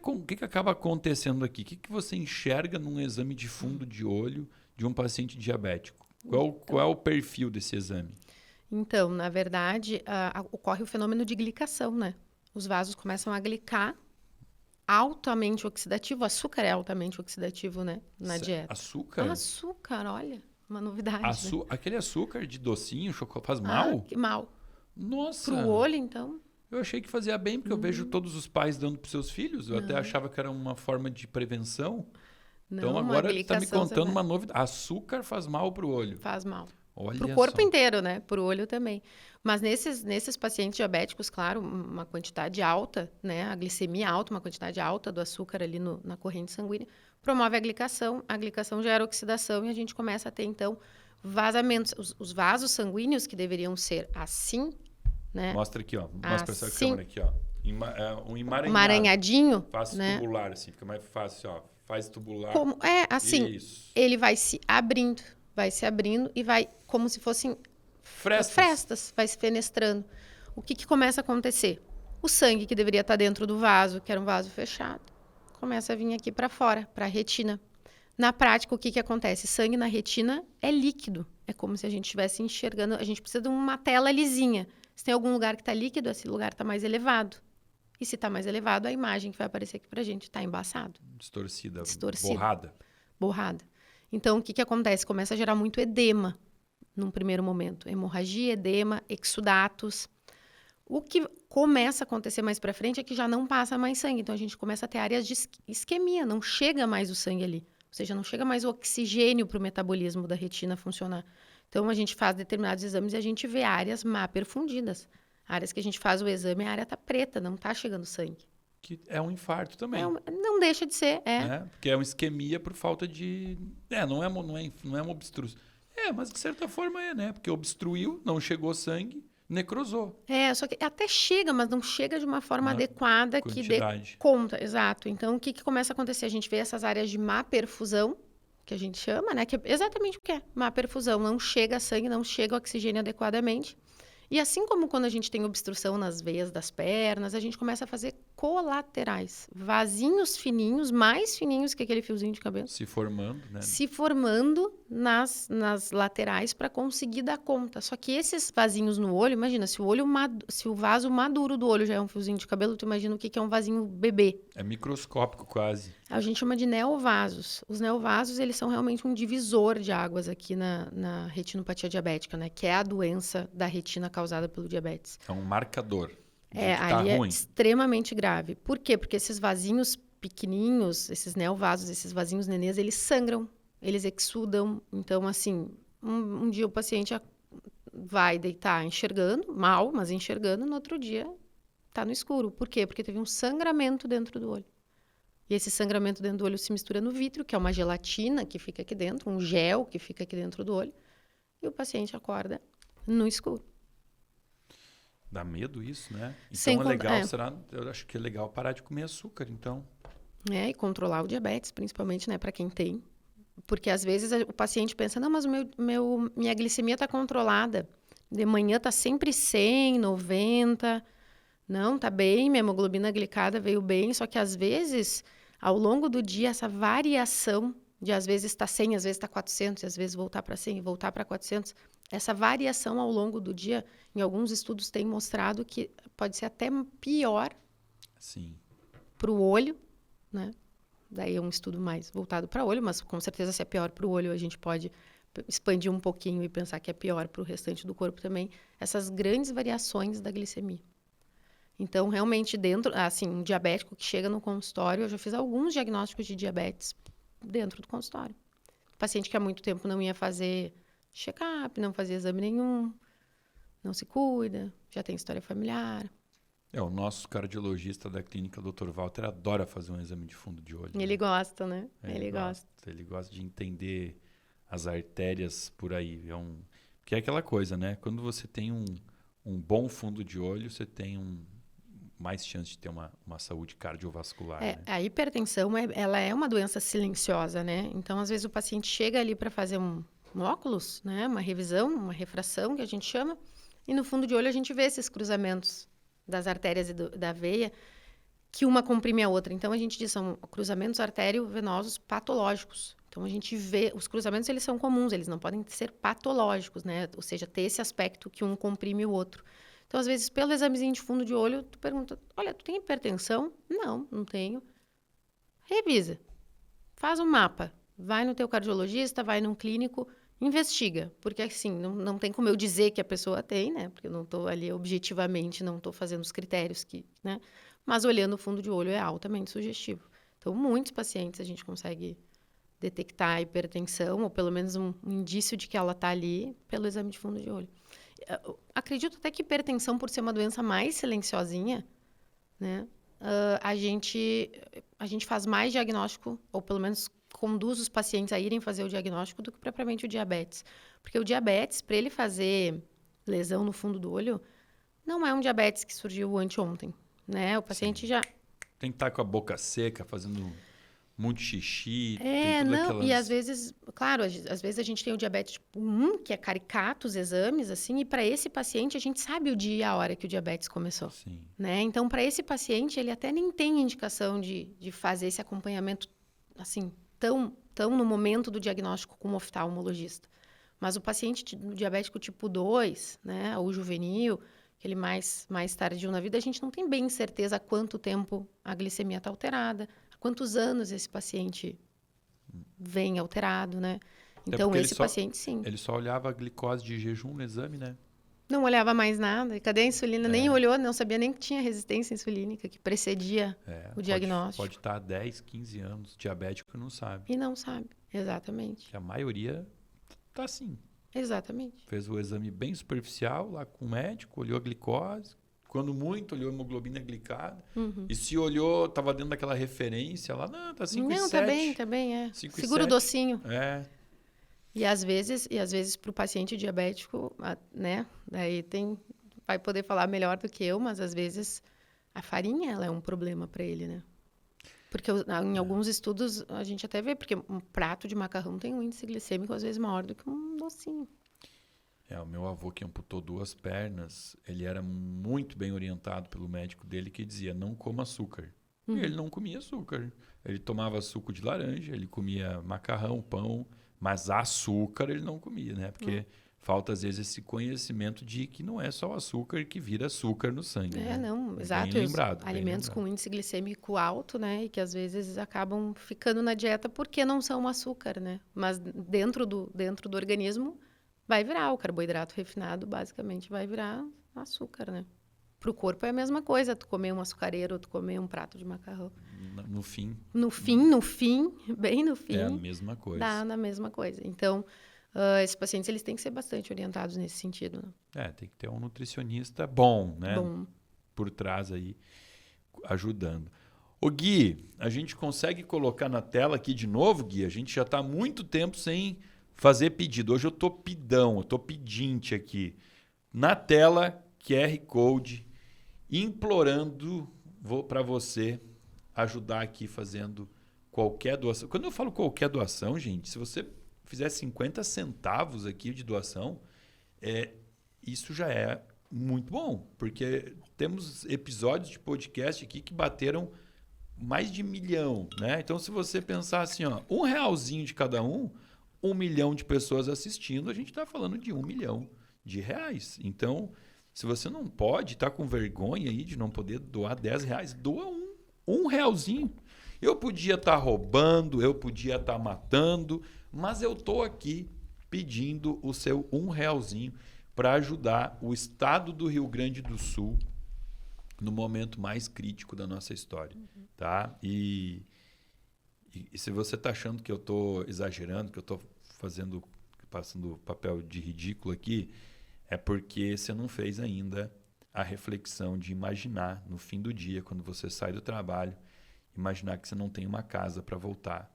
acaba acontecendo aqui? O que você enxerga num exame de fundo de olho de um paciente diabético? Qual é o perfil desse exame? Então, na verdade, ocorre o fenômeno de glicação, né? Os vasos começam a glicar, altamente oxidativo. O açúcar é altamente oxidativo, né? Na dieta. Açúcar? Açúcar, olha, uma novidade. Né? Aquele açúcar de docinho, chocolate, faz mal? Mal. Nossa! Pro olho, então... Eu achei que fazia bem, porque eu vejo todos os pais dando para seus filhos. Eu até achava que era uma forma de prevenção. Não, então agora está me contando uma novidade. Açúcar faz mal para o olho. Faz mal. Olha para o corpo inteiro, né? Para o olho também. Mas nesses pacientes diabéticos, claro, uma quantidade alta, né? A glicemia alta, uma quantidade alta do açúcar ali na corrente sanguínea, promove a glicação. A glicação gera oxidação e a gente começa a ter, então, vazamentos. Os vasos sanguíneos que deveriam ser assim, né? Mostra aqui, ó. Mostra para essa câmera aqui, ó. Um emaranhado. Um emaranhadinho. Faz né? tubular, assim. Fica mais fácil, ó. Faz tubular. Assim, Isso. ele vai se abrindo. Vai se abrindo e vai como se fossem frestas, vai se fenestrando. O que começa a acontecer? O sangue que deveria estar dentro do vaso, que era um vaso fechado, começa a vir aqui para fora, para a retina. Na prática, o que acontece? Sangue na retina é líquido. É como se a gente estivesse enxergando. A gente precisa de uma tela lisinha. Se tem algum lugar que está líquido, esse lugar está mais elevado. E se está mais elevado, a imagem que vai aparecer aqui para a gente está embaçado. Distorcida. Borrada. Então, o que acontece? Começa a gerar muito edema num primeiro momento. Hemorragia, edema, exudatos. O que começa a acontecer mais para frente é que já não passa mais sangue. Então, a gente começa a ter áreas de isquemia. Não chega mais o sangue ali. Ou seja, não chega mais o oxigênio para o metabolismo da retina funcionar. Então, a gente faz determinados exames e a gente vê áreas má perfundidas. Áreas que a gente faz o exame, a área está preta, não está chegando sangue. Que é um infarto também. Não deixa de ser, Porque é uma isquemia por falta de... não é uma obstrução. Mas de certa forma né? Porque obstruiu, não chegou sangue, necrosou. Só que até chega, mas não chega de uma forma adequada que dê conta. Exato. Então, o que começa a acontecer? A gente vê essas áreas de má perfusão, que a gente chama, né? Que é exatamente o que é má perfusão. Não chega sangue, não chega oxigênio adequadamente. E assim como quando a gente tem obstrução nas veias das pernas, a gente começa a fazer colaterais, vasinhos fininhos, mais fininhos que aquele fiozinho de cabelo, Se formando, né? se formando nas laterais para conseguir dar conta. Só que esses vasinhos no olho, imagina, se o vaso maduro do olho já é um fiozinho de cabelo, tu imagina o que é um vasinho bebê. É microscópico quase. A gente chama de neovasos. Os neovasos, eles são realmente um divisor de águas aqui na retinopatia diabética, né? Que é a doença da retina causada pelo diabetes. É um marcador. Ali ruim. é extremamente grave. Por quê? Porque esses vasinhos pequenininhos, esses neovasos, esses vasinhos nenês, eles sangram, eles exudam. Então, assim, um dia o paciente vai deitar enxergando, mal, mas enxergando, no outro dia tá no escuro. Por quê? Porque teve um sangramento dentro do olho. E esse sangramento dentro do olho se mistura no vítreo, que é uma gelatina que fica aqui dentro, um gel que fica aqui dentro do olho, e o paciente acorda no escuro. Dá medo isso, né? Sem Então é contar- legal, é. será? Eu acho que é legal parar de comer açúcar, então. E controlar o diabetes, principalmente, né, para quem tem. Porque às vezes o paciente pensa, não, mas minha glicemia está controlada. De manhã está sempre 100, 90. Não, tá bem, minha hemoglobina glicada veio bem. Só que às vezes, ao longo do dia, essa variação de às vezes está 100, às vezes está 400, às vezes voltar para 100 e voltar para 400. Essa variação ao longo do dia, em alguns estudos tem mostrado que pode ser até pior Sim. para o olho, né? Daí é um estudo mais voltado para o olho, mas com certeza se é pior para o olho, a gente pode expandir um pouquinho e pensar que é pior para o restante do corpo também, essas grandes variações da glicemia. Então, realmente, um diabético que chega no consultório, eu já fiz alguns diagnósticos de diabetes dentro do consultório. Paciente que há muito tempo não ia fazer check-up, não fazia exame nenhum, não se cuida, já tem história familiar. O nosso cardiologista da clínica, Dr. Walter, adora fazer um exame de fundo de olho. Ele né? gosta, né? Ele gosta. Ele gosta de entender as artérias por aí. Porque é aquela coisa, né? Quando você tem um bom fundo de olho, você tem mais chance de ter uma saúde cardiovascular. Né? A hipertensão, ela é uma doença silenciosa, né? Então, às vezes, o paciente chega ali para fazer um óculos, né? Uma revisão, uma refração, que a gente chama, e no fundo de olho a gente vê esses cruzamentos das artérias e da veia, que uma comprime a outra. Então, a gente diz, são cruzamentos artério-venosos patológicos. Então, a gente vê, os cruzamentos, eles são comuns, eles não podem ser patológicos, né? Ou seja, ter esse aspecto que um comprime o outro. Então, às vezes, pelo examezinho de fundo de olho, tu pergunta, olha, tu tem hipertensão? Não, não tenho. Revisa. Faz um mapa. Vai no teu cardiologista, vai num clínico, investiga. Porque, assim, não tem como eu dizer que a pessoa tem, né? Porque eu não estou ali objetivamente, não estou fazendo os critérios que, né? Mas olhando o fundo de olho é altamente sugestivo. Então, muitos pacientes a gente consegue detectar a hipertensão, ou pelo menos um indício de que ela está ali, pelo exame de fundo de olho. Acredito até que hipertensão, por ser uma doença mais silenciosinha, né? A gente faz mais diagnóstico, ou pelo menos conduz os pacientes a irem fazer o diagnóstico do que propriamente o diabetes. Porque o diabetes, para ele fazer lesão no fundo do olho, não é um diabetes que surgiu anteontem, né? O paciente já... Tem que estar com a boca seca, fazendo muito xixi. Tem tudo aquelas... E às vezes, claro, às vezes a gente tem o diabetes tipo 1, que é caricato os exames, assim, e para esse paciente a gente sabe o dia e a hora que o diabetes começou. Sim. Né? Então, para esse paciente, ele até nem tem indicação de fazer esse acompanhamento, assim, tão no momento do diagnóstico com o oftalmologista. Mas o paciente diabético tipo 2, né, ou juvenil, aquele mais tardio na vida, a gente não tem bem certeza há quanto tempo a glicemia está alterada, há quantos anos esse paciente vem alterado, né? Então, esse paciente, sim. Ele só olhava a glicose de jejum no exame, né? Não olhava mais nada. E cadê a insulina? Nem olhou, não sabia nem que tinha resistência insulínica, que precedia o diagnóstico. Pode estar há 10, 15 anos, diabético não sabe. E não sabe, exatamente. Que a maioria tá assim. Exatamente. Fez o exame bem superficial lá com o médico, olhou a glicose. Quando muito, olhou a hemoglobina glicada. Uhum. E se olhou, estava dentro daquela referência lá, não, tá 5,7. Não, tá bem, é. 5, Segura o docinho. É. E às vezes para o paciente diabético, né, daí vai poder falar melhor do que eu, mas às vezes a farinha ela é um problema para ele, né? Porque em alguns estudos a gente até vê, porque um prato de macarrão tem um índice glicêmico às vezes maior do que um docinho. O meu avô que amputou 2 pernas, ele era muito bem orientado pelo médico dele que dizia, não coma açúcar. E ele não comia açúcar. Ele tomava suco de laranja, ele comia macarrão, pão, mas açúcar ele não comia, né? Porque falta, às vezes, esse conhecimento de que não é só o açúcar que vira açúcar no sangue. né? Não, É exato. Bem E os lembrado. bem alimentos lembrado. com índice glicêmico alto, né? E que às vezes acabam ficando na dieta porque não são açúcar, né? Mas dentro do organismo vai virar o carboidrato refinado, basicamente vai virar açúcar, né? Pro corpo é a mesma coisa, tu comer um açucareiro, tu comer um prato de macarrão. No fim, No fim, bem no fim, é a mesma coisa. dá na mesma coisa. Então, esses pacientes eles têm que ser bastante orientados nesse sentido, né? Tem que ter um nutricionista bom, né? Bom, Por trás aí, ajudando. Ô Gui, a gente consegue colocar na tela aqui de novo, Gui? A gente já está há muito tempo sem fazer pedido. Hoje eu tô pidão, eu tô pedinte aqui. Na tela, QR Code, implorando para você ajudar aqui fazendo qualquer doação. Quando eu falo qualquer doação, gente, se você fizer 50 centavos aqui de doação, isso já é muito bom, porque temos episódios de podcast aqui que bateram mais de 1 milhão, né? Então, se você pensar assim, ó, R$1 de cada um, 1 milhão de pessoas assistindo, a gente está falando de R$1 milhão. Então, se você não pode, tá com vergonha aí de não poder doar R$10, doa um realzinho. Eu podia estar roubando, eu podia estar matando, mas eu tô aqui pedindo o seu R$1 para ajudar o estado do Rio Grande do Sul no momento mais crítico da nossa história, tá? E se você está achando que eu estou exagerando, que eu estou passando papel de ridículo aqui, é porque você não fez ainda a reflexão de imaginar no fim do dia, quando você sai do trabalho, imaginar que você não tem uma casa para voltar,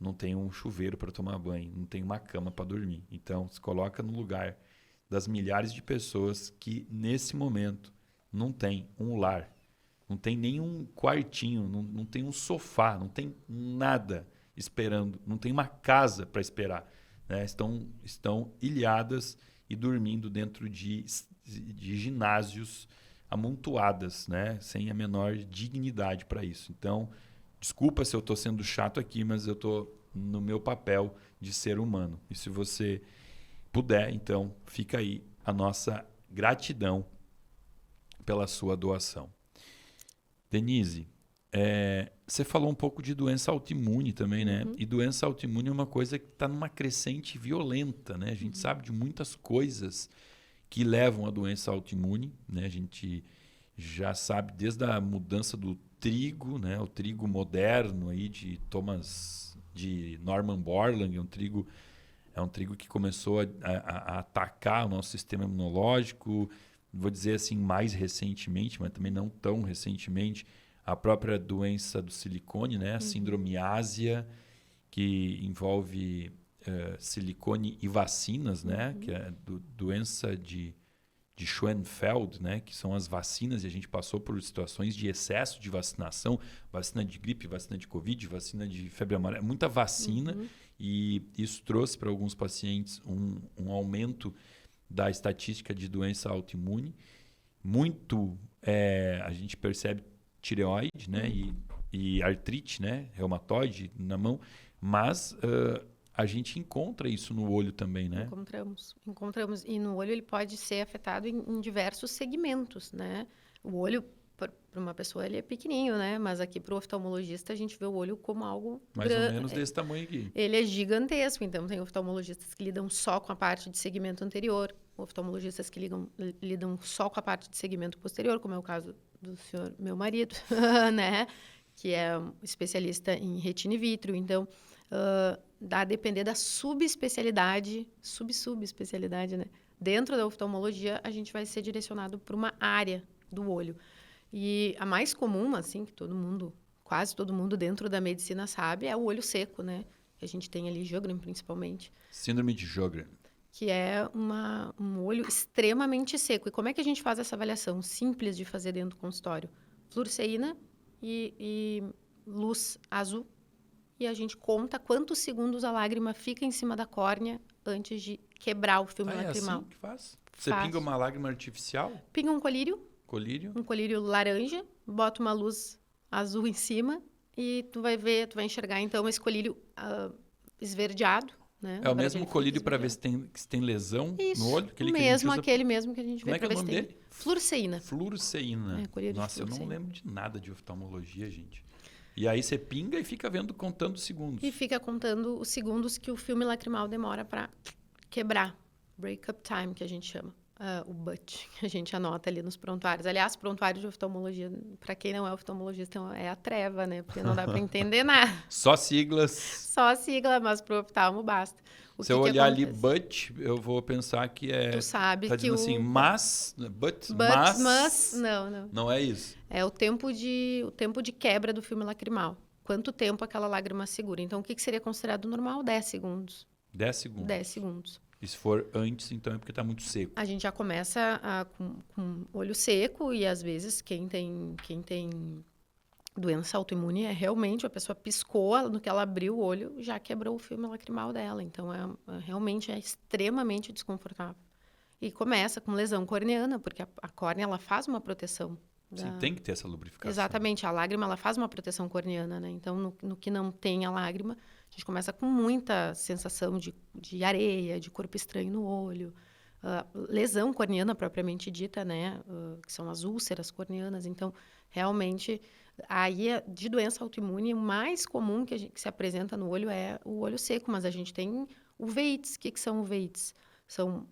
não tem um chuveiro para tomar banho, não tem uma cama para dormir. Então, se coloca no lugar das milhares de pessoas que, nesse momento, não tem um lar, não tem nenhum quartinho, não tem um sofá, não tem nada esperando, não tem uma casa para esperar. Né? Estão ilhadas e dormindo dentro de ginásios amontoadas, né? Sem a menor dignidade para isso. Então, desculpa se eu estou sendo chato aqui, mas eu estou no meu papel de ser humano. E se você puder, então, fica aí a nossa gratidão pela sua doação. Denise, você falou um pouco de doença autoimune também, né? E doença autoimune é uma coisa que está numa crescente violenta, né? A gente sabe de muitas coisas que levam à doença autoimune, né? A gente já sabe desde a mudança do trigo, né? O trigo moderno aí de Norman Borlaug, é um trigo que começou a atacar o nosso sistema imunológico, vou dizer assim, mais recentemente, mas também não tão recentemente, a própria doença do silicone, né? A síndrome ásia, que envolve silicone e vacinas, né? Que é doença de Schoenfeld, né? Que são as vacinas, e a gente passou por situações de excesso de vacinação, vacina de gripe, vacina de Covid, vacina de febre amarela, muita vacina, e isso trouxe para alguns pacientes um aumento da estatística de doença autoimune. Muito, a gente percebe tireoide, né? E artrite, né? Reumatoide na mão, mas a gente encontra isso no olho também, né? Encontramos. E no olho ele pode ser afetado em diversos segmentos, né? O olho, para uma pessoa, ele é pequenininho, né? Mas aqui para o oftalmologista, a gente vê o olho como algo mais ou menos desse tamanho aqui. Ele é gigantesco, então tem oftalmologistas que lidam só com a parte de segmento anterior, oftalmologistas que lidam só com a parte de segmento posterior, como é o caso do senhor, meu marido, né? Que é especialista em retina e vítreo. Então, dá a depender da subespecialidade, subespecialidade, né? Dentro da oftalmologia, a gente vai ser direcionado para uma área do olho. E a mais comum, assim, que quase todo mundo dentro da medicina sabe, é o olho seco, né? Que a gente tem ali, Sjögren, principalmente. Síndrome de Sjögren. Que é um olho extremamente seco. E como é que a gente faz essa avaliação? Simples de fazer dentro do consultório. Fluoresceína e luz azul. E a gente conta quantos segundos a lágrima fica em cima da córnea antes de quebrar o filme É lacrimal. assim que faz? Você Faço. pinga uma lágrima artificial? Pinga um colírio laranja, bota uma luz azul em cima e tu vai enxergar então esse colírio esverdeado, né? É o Agora mesmo ele fica colírio para ver esverdeado. se tem lesão Isso, no olho? aquele mesmo que a gente Como vê é que pra é o ver se nome tem dele? fluoresceína. Fluoresceína. É, colírio de Nossa, eu não fluoresceína. lembro de nada de oftalmologia, gente. E aí você pinga e fica contando os segundos. E fica contando os segundos que o filme lacrimal demora para quebrar. Break-up time, que a gente chama. O BUT, que a gente anota ali nos prontuários. Aliás, prontuário de oftalmologia, para quem não é oftalmologista, é a treva, né? Porque não dá para entender nada. Só siglas. Só a sigla, mas pro oftalmo basta. Se eu olhar ali BUT, eu vou pensar que é... Tu sabe tá que dizendo assim, mas... mas... Não. Não é isso. É o tempo de quebra do filme lacrimal. Quanto tempo aquela lágrima segura. Então, o que seria considerado normal? 10 segundos. 10 segundos. 10 segundos. E se for antes, então é porque está muito seco. A gente já começa com olho seco e, às vezes, quem tem doença autoimune realmente a pessoa piscou, no que ela abriu o olho, já quebrou o filme lacrimal dela. Então, realmente é extremamente desconfortável. E começa com lesão corneana, porque a córnea ela faz uma proteção. Sim, tem que ter essa lubrificação. Exatamente, a lágrima ela faz uma proteção corneana, né? Então, no que não tem a lágrima, a gente começa com muita sensação de areia, de corpo estranho no olho, lesão corneana propriamente dita, né? Que são as úlceras corneanas. Então, realmente, aí de doença autoimune, o mais comum que se apresenta no olho é o olho seco, mas a gente tem uveites. O que são uveites? São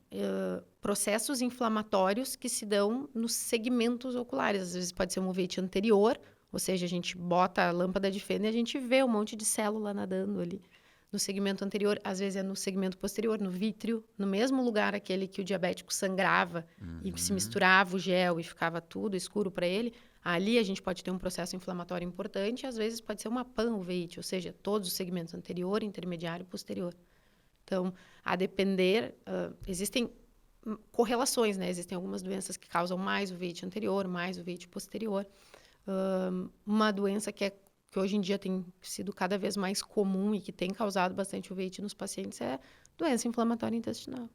processos inflamatórios que se dão nos segmentos oculares. Às vezes pode ser um uveite anterior, ou seja, a gente bota a lâmpada de fenda e a gente vê um monte de célula nadando ali no segmento anterior. Às vezes é no segmento posterior, no vítreo, no mesmo lugar aquele que o diabético sangrava e se misturava o gel e ficava tudo escuro para ele. Ali a gente pode ter um processo inflamatório importante, às vezes pode ser uma panuvite, ou seja, todos os segmentos anterior, intermediário e posterior. Então, a depender, existem correlações, né? Existem algumas doenças que causam mais uveite anterior, mais uveite posterior. Uma doença que hoje em dia tem sido cada vez mais comum e que tem causado bastante uveite nos pacientes é doença inflamatória intestinal.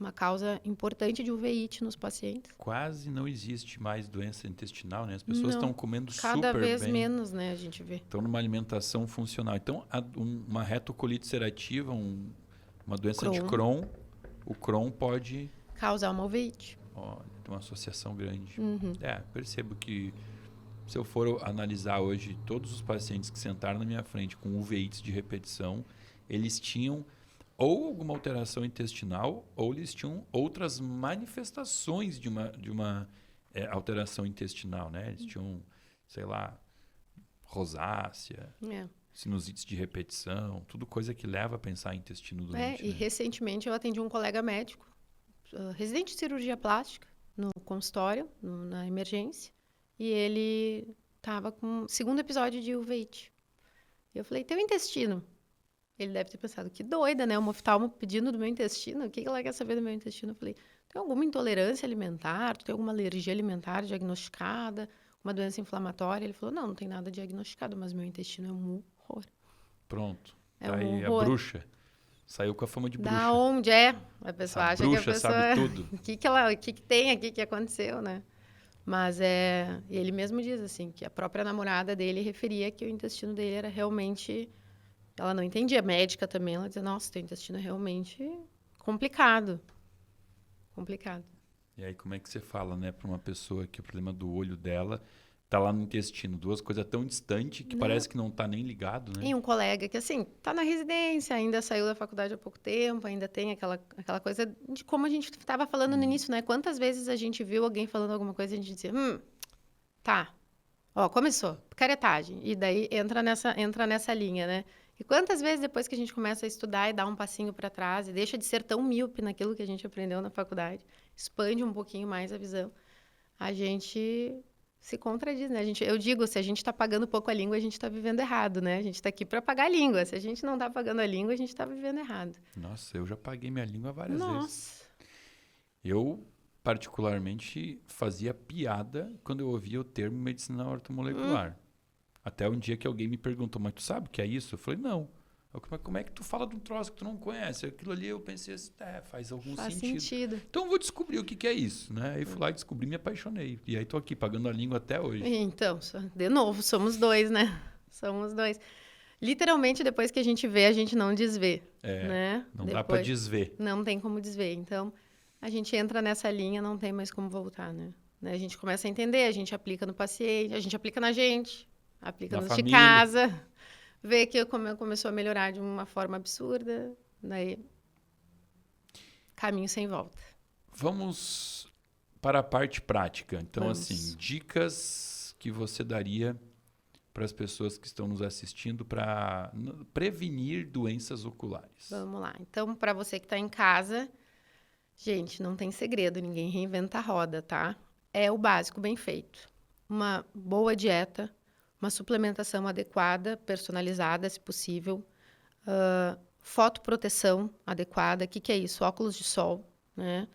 Uma causa importante de uveite nos pacientes. Quase não existe mais doença intestinal, né? As pessoas estão comendo super bem. Cada vez menos, né? A gente vê. Estão numa alimentação funcional. Então, uma retocolite ulcerativa, uma doença de Crohn, o Crohn pode... causar uma uveite. Tem uma associação grande. Percebo que se eu for analisar hoje todos os pacientes que sentaram na minha frente com uveites de repetição, eles tinham ou alguma alteração intestinal, ou eles tinham outras manifestações de uma alteração intestinal, né? Eles tinham, sei lá, rosácea, sinusites de repetição, tudo coisa que leva a pensar em intestino doente. E recentemente eu atendi um colega médico, residente de cirurgia plástica, no consultório, na emergência, e ele estava com o segundo episódio de uveite. Eu falei, teu intestino? Ele deve ter pensado, que doida, né? Uma oftalmo pedindo do meu intestino. O que ela quer saber do meu intestino? Eu falei, tem alguma intolerância alimentar? Tu tem alguma alergia alimentar diagnosticada? Uma doença inflamatória? Ele falou, não tem nada diagnosticado, mas meu intestino é um horror. Pronto. É aí a bruxa. Saiu com a fama de bruxa. Da onde é? A pessoa acha que a pessoa sabe tudo. O que tem aqui que aconteceu, né? Mas ele mesmo diz assim, que a própria namorada dele referia que o intestino dele era realmente... Ela não entendia. A médica também, ela dizia, nossa, teu intestino é realmente complicado. Complicado. E aí, como é que você fala, né, para uma pessoa que o problema do olho dela tá lá no intestino? Duas coisas tão distantes que parece que não tá nem ligado, né? E um colega que, assim, tá na residência, ainda saiu da faculdade há pouco tempo, ainda tem aquela coisa de como a gente estava falando no início, né? Quantas vezes a gente viu alguém falando alguma coisa e a gente dizia, tá, começou, picaretagem. E daí entra nessa linha, né? E quantas vezes depois que a gente começa a estudar e dá um passinho para trás e deixa de ser tão míope naquilo que a gente aprendeu na faculdade, expande um pouquinho mais a visão, a gente se contradiz, né? Eu digo, se a gente está pagando pouco a língua, a gente está vivendo errado, né? A gente está aqui para pagar a língua. Se a gente não está pagando a língua, a gente está vivendo errado. Nossa, eu já paguei minha língua várias vezes. Nossa. Eu, particularmente, fazia piada quando eu ouvia o termo medicina ortomolecular. Até um dia que alguém me perguntou, mas tu sabe o que é isso? Eu falei, não. Como é que tu fala de um troço que tu não conhece? Aquilo ali eu pensei assim, faz algum Faz sentido. sentido. Então eu vou descobrir o que é isso, né? Aí fui lá e descobri, me apaixonei. E aí tô aqui, pagando a língua até hoje. Então, de novo, somos dois, né? Somos dois. Literalmente, depois que a gente vê, a gente não desvê, né? Não dá pra desver. Não tem como desver. Então, a gente entra nessa linha, não tem mais como voltar, né? A gente começa a entender, a gente aplica no paciente, a gente aplica na gente, aplica nos de casa, vê que começou a melhorar de uma forma absurda, daí caminho sem volta. Vamos para a parte prática. Então, assim, dicas que você daria para as pessoas que estão nos assistindo para prevenir doenças oculares. Vamos lá. Então, para você que está em casa, gente, não tem segredo, ninguém reinventa a roda, tá? É o básico bem feito. Uma boa dieta, uma suplementação adequada, personalizada, se possível, fotoproteção adequada. O que é isso? Óculos de sol, né?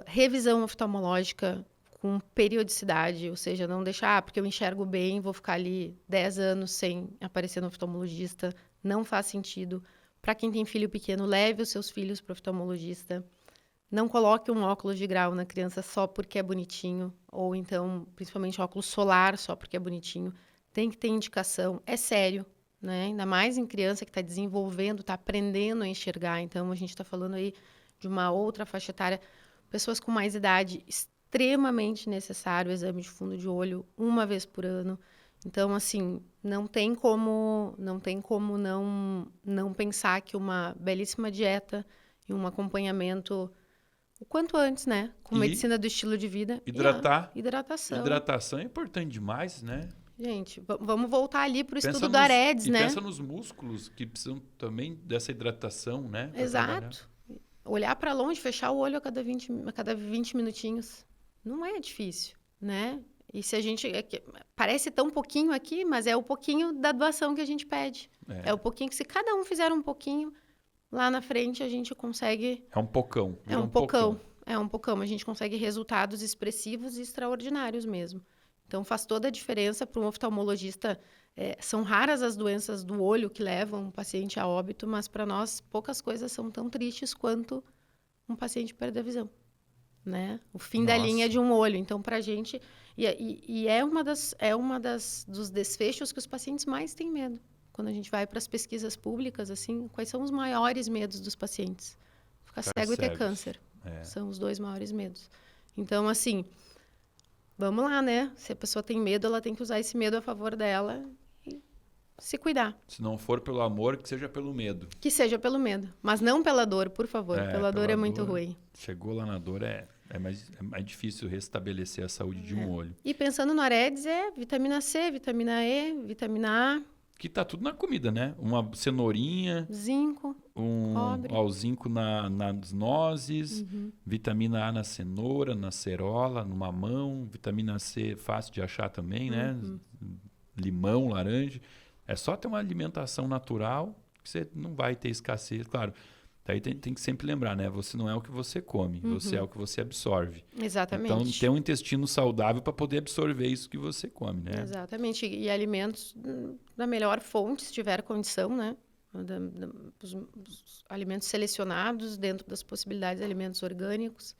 Revisão oftalmológica com periodicidade, ou seja, não deixar, porque eu enxergo bem, vou ficar ali 10 anos sem aparecer no oftalmologista, não faz sentido. Para quem tem filho pequeno, leve os seus filhos para o oftalmologista. Não coloque um óculos de grau na criança só porque é bonitinho, ou então, principalmente óculos solar só porque é bonitinho. Tem que ter indicação, é sério, né? Ainda mais em criança que está desenvolvendo, está aprendendo a enxergar. Então, a gente está falando aí de uma outra faixa etária. Pessoas com mais idade, extremamente necessário o exame de fundo de olho uma vez por ano. Então, assim, não tem como não pensar que uma belíssima dieta e um acompanhamento o quanto antes, né? Com medicina do estilo de vida. Hidratação. Hidratação é importante demais, né? Gente, vamos voltar ali para o estudo do Aredes, né? E pensa nos músculos que precisam também dessa hidratação, né? Exato. Olhar para longe, fechar o olho a cada 20 minutinhos. Não é difícil, né? E se a gente... parece tão pouquinho aqui, mas é o pouquinho da doação que a gente pede. É o pouquinho que se cada um fizer um pouquinho, lá na frente a gente consegue... É um pocão. É um pocão. A gente consegue resultados expressivos e extraordinários mesmo. Então, faz toda a diferença para um oftalmologista. São raras as doenças do olho que levam um paciente a óbito, mas para nós, poucas coisas são tão tristes quanto um paciente perder a visão, né? O fim da linha de um olho. Então, para a gente... E é uma dos desfechos que os pacientes mais têm medo. Quando a gente vai para as pesquisas públicas, assim, quais são os maiores medos dos pacientes? Ficar cego e ter câncer. São os 2 maiores medos. Então, assim, vamos lá, né? Se a pessoa tem medo, ela tem que usar esse medo a favor dela e se cuidar. Se não for pelo amor, que seja pelo medo. Que seja pelo medo. Mas não pela dor, por favor. Pela dor é muito ruim. Chegou lá na dor, é mais difícil restabelecer a saúde de um olho. E pensando no Aredes, vitamina C, vitamina E, vitamina A. Que tá tudo na comida, né? Uma cenourinha. Zinco. Cobre. Zinco nas nozes. Vitamina A na cenoura, na cerola, no mamão. Vitamina C fácil de achar também, né? Limão, laranja. É só ter uma alimentação natural que você não vai ter escassez. Claro, daí tem que sempre lembrar, né? Você não é o que você come, você é o que você absorve. Exatamente. Então, ter um intestino saudável para poder absorver isso que você come, né? Exatamente. E alimentos da melhor fonte, se tiver condição, né? Os alimentos selecionados dentro das possibilidades de alimentos orgânicos,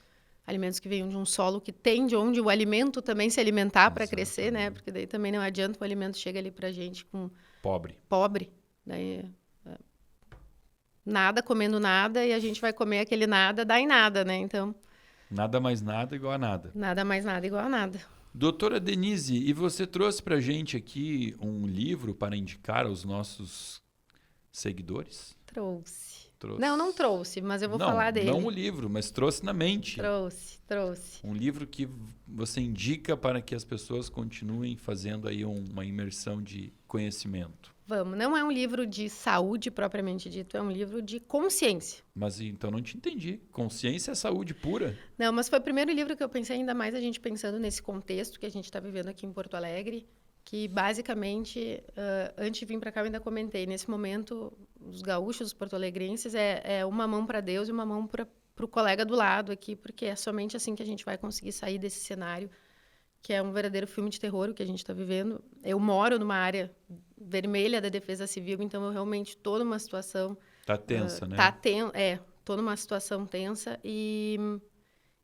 alimentos que venham de um solo que tem de onde o alimento também se alimentar para crescer, né? Porque daí também não adianta o alimento chega ali para a gente com... Pobre. Daí... nada comendo nada e a gente vai comer aquele nada, dá em nada, né? Então... Nada mais nada igual a nada. Nada mais nada igual a nada. Doutora Denise, e você trouxe para a gente aqui um livro para indicar aos nossos seguidores? Trouxe. Não trouxe, mas eu vou falar dele. Não o livro, mas trouxe na mente. Trouxe. Um livro que você indica para que as pessoas continuem fazendo aí uma imersão de conhecimento. Vamos, não é um livro de saúde propriamente dito, é um livro de consciência. Mas então não te entendi. Consciência é saúde pura? Não, mas foi o primeiro livro que eu pensei, ainda mais a gente pensando nesse contexto que a gente está vivendo aqui em Porto Alegre, que basicamente, antes de vir para cá eu ainda comentei, nesse momento os gaúchos, os porto-alegrenses, é uma mão para Deus e uma mão para o colega do lado aqui, porque é somente assim que a gente vai conseguir sair desse cenário, que é um verdadeiro filme de terror o que a gente está vivendo. Eu moro numa área vermelha da Defesa Civil, então eu realmente estou numa situação... Tá tensa, né? Estou numa situação tensa e,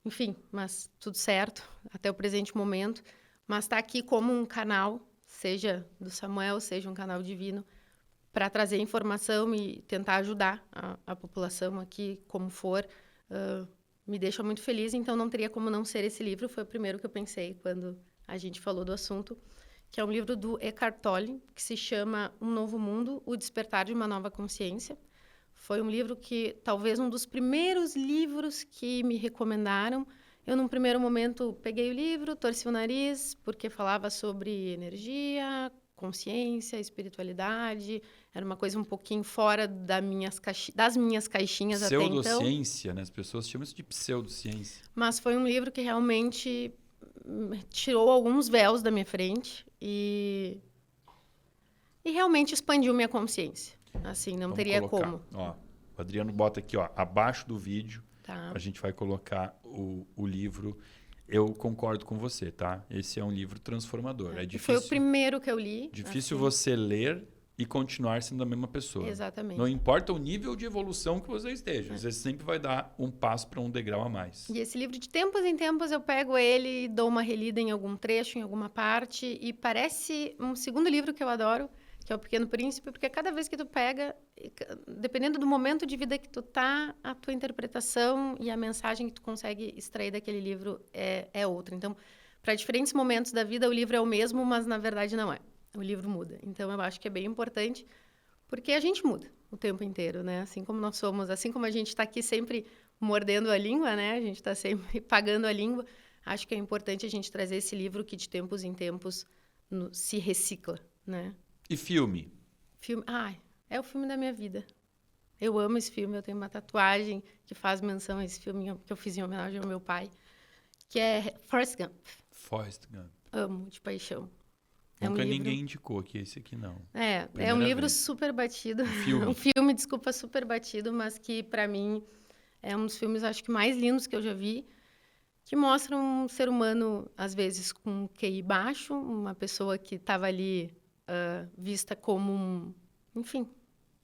enfim, mas tudo certo até o presente momento. Mas está aqui como um canal, seja do Samuel, seja um canal divino, para trazer informação e tentar ajudar a população aqui, como for. Me deixa muito feliz, então não teria como não ser esse livro. Foi o primeiro que eu pensei quando a gente falou do assunto, que é um livro do Eckhart Tolle, que se chama Um Novo Mundo, O Despertar de uma Nova Consciência. Foi um livro que, talvez, um dos primeiros livros que me recomendaram. Eu, num primeiro momento, peguei o livro, torci o nariz, porque falava sobre energia, consciência, espiritualidade. Era uma coisa um pouquinho fora das minhas caixinhas até então. Pseudociência, né? As pessoas chamam isso de pseudociência. Mas foi um livro que realmente tirou alguns véus da minha frente e realmente expandiu minha consciência. Assim, não Vamos teria colocar. como. Ó, o Adriano bota aqui, ó, abaixo do vídeo, Tá. a gente vai colocar o livro. Eu concordo com você, tá? Esse é um livro transformador. É difícil, Foi o primeiro que eu li. difícil assim. você ler e continuar sendo a mesma pessoa. Exatamente. Não importa o nível de evolução que você esteja, você sempre vai dar um passo para um degrau a mais. E esse livro, de tempos em tempos, eu pego ele e dou uma relida em algum trecho, em alguma parte, e parece um segundo livro que eu adoro, que é O Pequeno Príncipe, porque cada vez que tu pega, dependendo do momento de vida que tu tá, a tua interpretação e a mensagem que tu consegue extrair daquele livro é outra. Então, para diferentes momentos da vida, o livro é o mesmo, mas na verdade não é. O livro muda. Então, eu acho que é bem importante, porque a gente muda o tempo inteiro, né? Assim como nós somos, assim como a gente está aqui sempre mordendo a língua, né? A gente está sempre pagando a língua. Acho que é importante a gente trazer esse livro que, de tempos em tempos, se recicla, né? E filme? Filme... é o filme da minha vida. Eu amo esse filme, eu tenho uma tatuagem que faz menção a esse filme que eu fiz em homenagem ao meu pai, que é Forrest Gump. Forrest Gump. Amo, de paixão. Nunca ninguém indicou aqui, esse aqui não. É um livro super batido. Filme. Um filme, desculpa, super batido, mas que, para mim, é um dos filmes, acho que, mais lindos que eu já vi, que mostra um ser humano, às vezes, com um QI baixo, uma pessoa que estava ali vista como, enfim,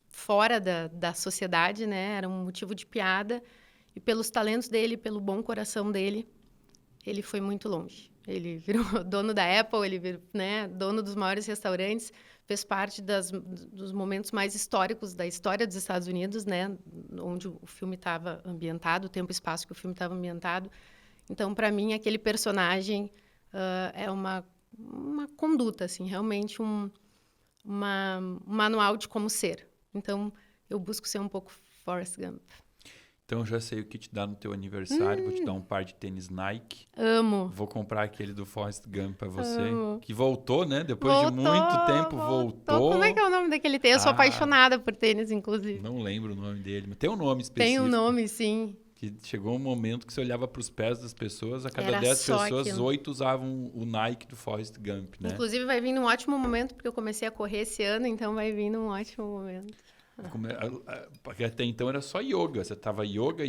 fora da sociedade, né? Era um motivo de piada. E pelos talentos dele, pelo bom coração dele, ele foi muito longe. Ele virou dono da Apple, ele virou, né, dono dos maiores restaurantes, fez parte dos momentos mais históricos da história dos Estados Unidos, né, onde o filme estava ambientado, o tempo e espaço que o filme estava ambientado. Então, para mim, aquele personagem é uma conduta, assim, realmente um manual de como ser. Então, eu busco ser um pouco Forrest Gump. Então, eu já sei o que te dar no teu aniversário. Vou te dar um par de tênis Nike. Amo. Vou comprar aquele do Forrest Gump pra você. Amo. Que voltou, né? Depois de muito tempo, voltou. Como é que é o nome daquele tênis? Eu sou apaixonada por tênis, inclusive. Não lembro o nome dele, mas tem um nome específico. Tem um nome, sim. Que chegou um momento que você olhava para os pés das pessoas, a cada Era 10 só pessoas, aquilo. 8 usavam o Nike do Forrest Gump, né? Inclusive, vai vir num ótimo momento, porque eu comecei a correr esse ano, então vai vir num ótimo momento. Porque até então era só yoga. Você tava yoga.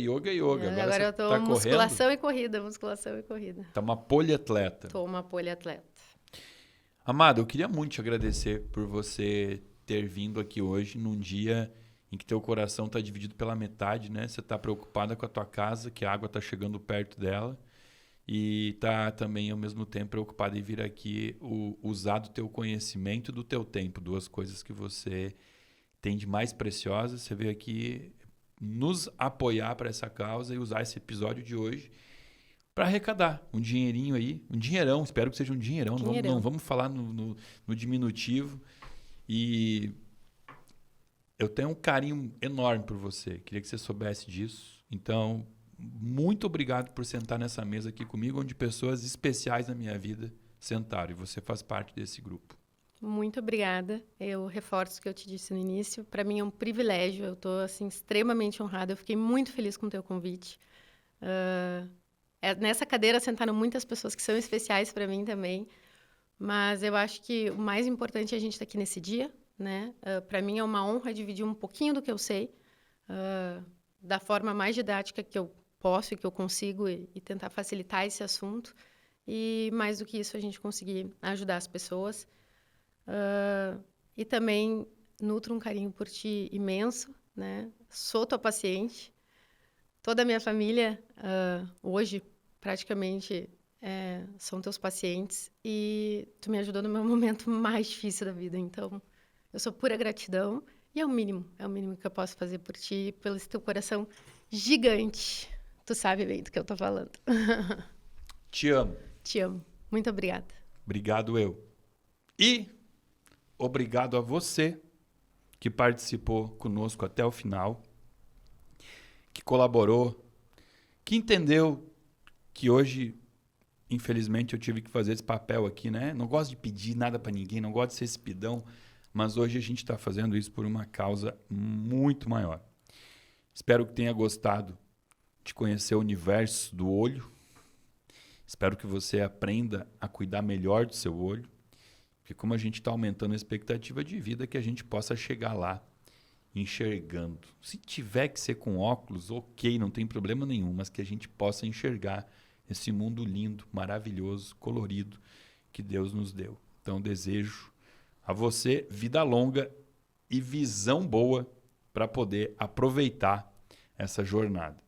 Agora eu tô tá musculação e corrida. Tá uma poliatleta. Tô uma poliatleta. Amada, eu queria muito te agradecer por você ter vindo aqui hoje, num dia em que teu coração tá dividido pela metade, né? Você tá preocupada com a tua casa, que a água tá chegando perto dela. E tá também, ao mesmo tempo, preocupada em vir aqui usar do teu conhecimento e do teu tempo. Duas coisas que você tem de mais preciosas. Você veio aqui nos apoiar para essa causa e usar esse episódio de hoje para arrecadar um dinheirinho aí, um dinheirão, espero que seja um dinheirão. Não vamos falar no diminutivo. E eu tenho um carinho enorme por você, queria que você soubesse disso. Então, muito obrigado por sentar nessa mesa aqui comigo, onde pessoas especiais na minha vida sentaram, e você faz parte desse grupo. Muito obrigada. Eu reforço o que eu te disse no início. Para mim é um privilégio. Eu estou assim, extremamente honrada. Eu fiquei muito feliz com o teu convite. Nessa cadeira sentaram muitas pessoas que são especiais para mim também. Mas eu acho que o mais importante é a gente estar aqui nesse dia, né? Para mim é uma honra dividir um pouquinho do que eu sei, da forma mais didática que eu posso e que eu consigo, e tentar facilitar esse assunto. E mais do que isso, a gente conseguir ajudar as pessoas. E também nutro um carinho por ti imenso, né? Sou tua paciente. Toda a minha família, hoje, praticamente, são teus pacientes. E tu me ajudou no meu momento mais difícil da vida. Então, eu sou pura gratidão. E é o mínimo que eu posso fazer por ti, pelo esse teu coração gigante. Tu sabe bem do que eu tô falando. Te amo. Te amo. Muito obrigada. Obrigado eu. E obrigado a você que participou conosco até o final, que colaborou, que entendeu que hoje, infelizmente, eu tive que fazer esse papel aqui, né? Não gosto de pedir nada para ninguém, não gosto de ser esse pidão, mas hoje a gente está fazendo isso por uma causa muito maior. Espero que tenha gostado de conhecer o universo do olho. Espero que você aprenda a cuidar melhor do seu olho, porque como a gente está aumentando a expectativa de vida, que a gente possa chegar lá enxergando. Se tiver que ser com óculos, ok, não tem problema nenhum, mas que a gente possa enxergar esse mundo lindo, maravilhoso, colorido que Deus nos deu. Então, desejo a você vida longa e visão boa para poder aproveitar essa jornada.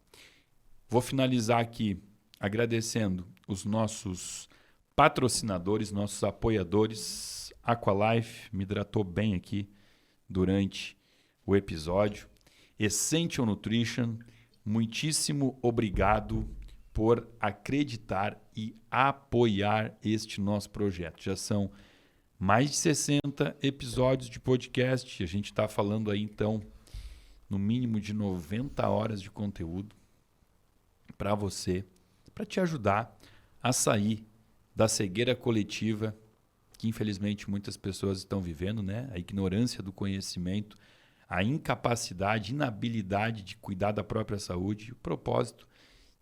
Vou finalizar aqui agradecendo os nossos patrocinadores, nossos apoiadores. Aqualife me hidratou bem aqui durante o episódio. Essential Nutrition, muitíssimo obrigado por acreditar e apoiar este nosso projeto. Já são mais de 60 episódios de podcast. A gente está falando aí, então, no mínimo de 90 horas de conteúdo para você, para te ajudar a sair da cegueira coletiva que, infelizmente, muitas pessoas estão vivendo, né? A ignorância do conhecimento, a incapacidade, inabilidade de cuidar da própria saúde. O propósito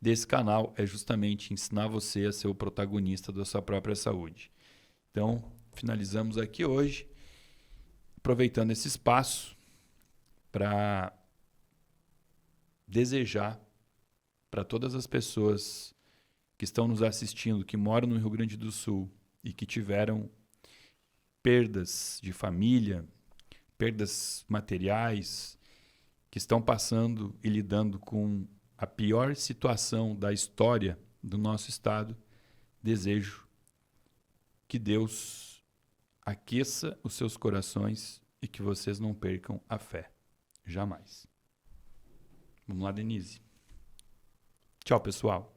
desse canal é justamente ensinar você a ser o protagonista da sua própria saúde. Então, finalizamos aqui hoje, aproveitando esse espaço para desejar para todas as pessoas que estão nos assistindo, que moram no Rio Grande do Sul e que tiveram perdas de família, perdas materiais, que estão passando e lidando com a pior situação da história do nosso estado, desejo que Deus aqueça os seus corações e que vocês não percam a fé. Jamais. Vamos lá, Denise. Tchau, pessoal.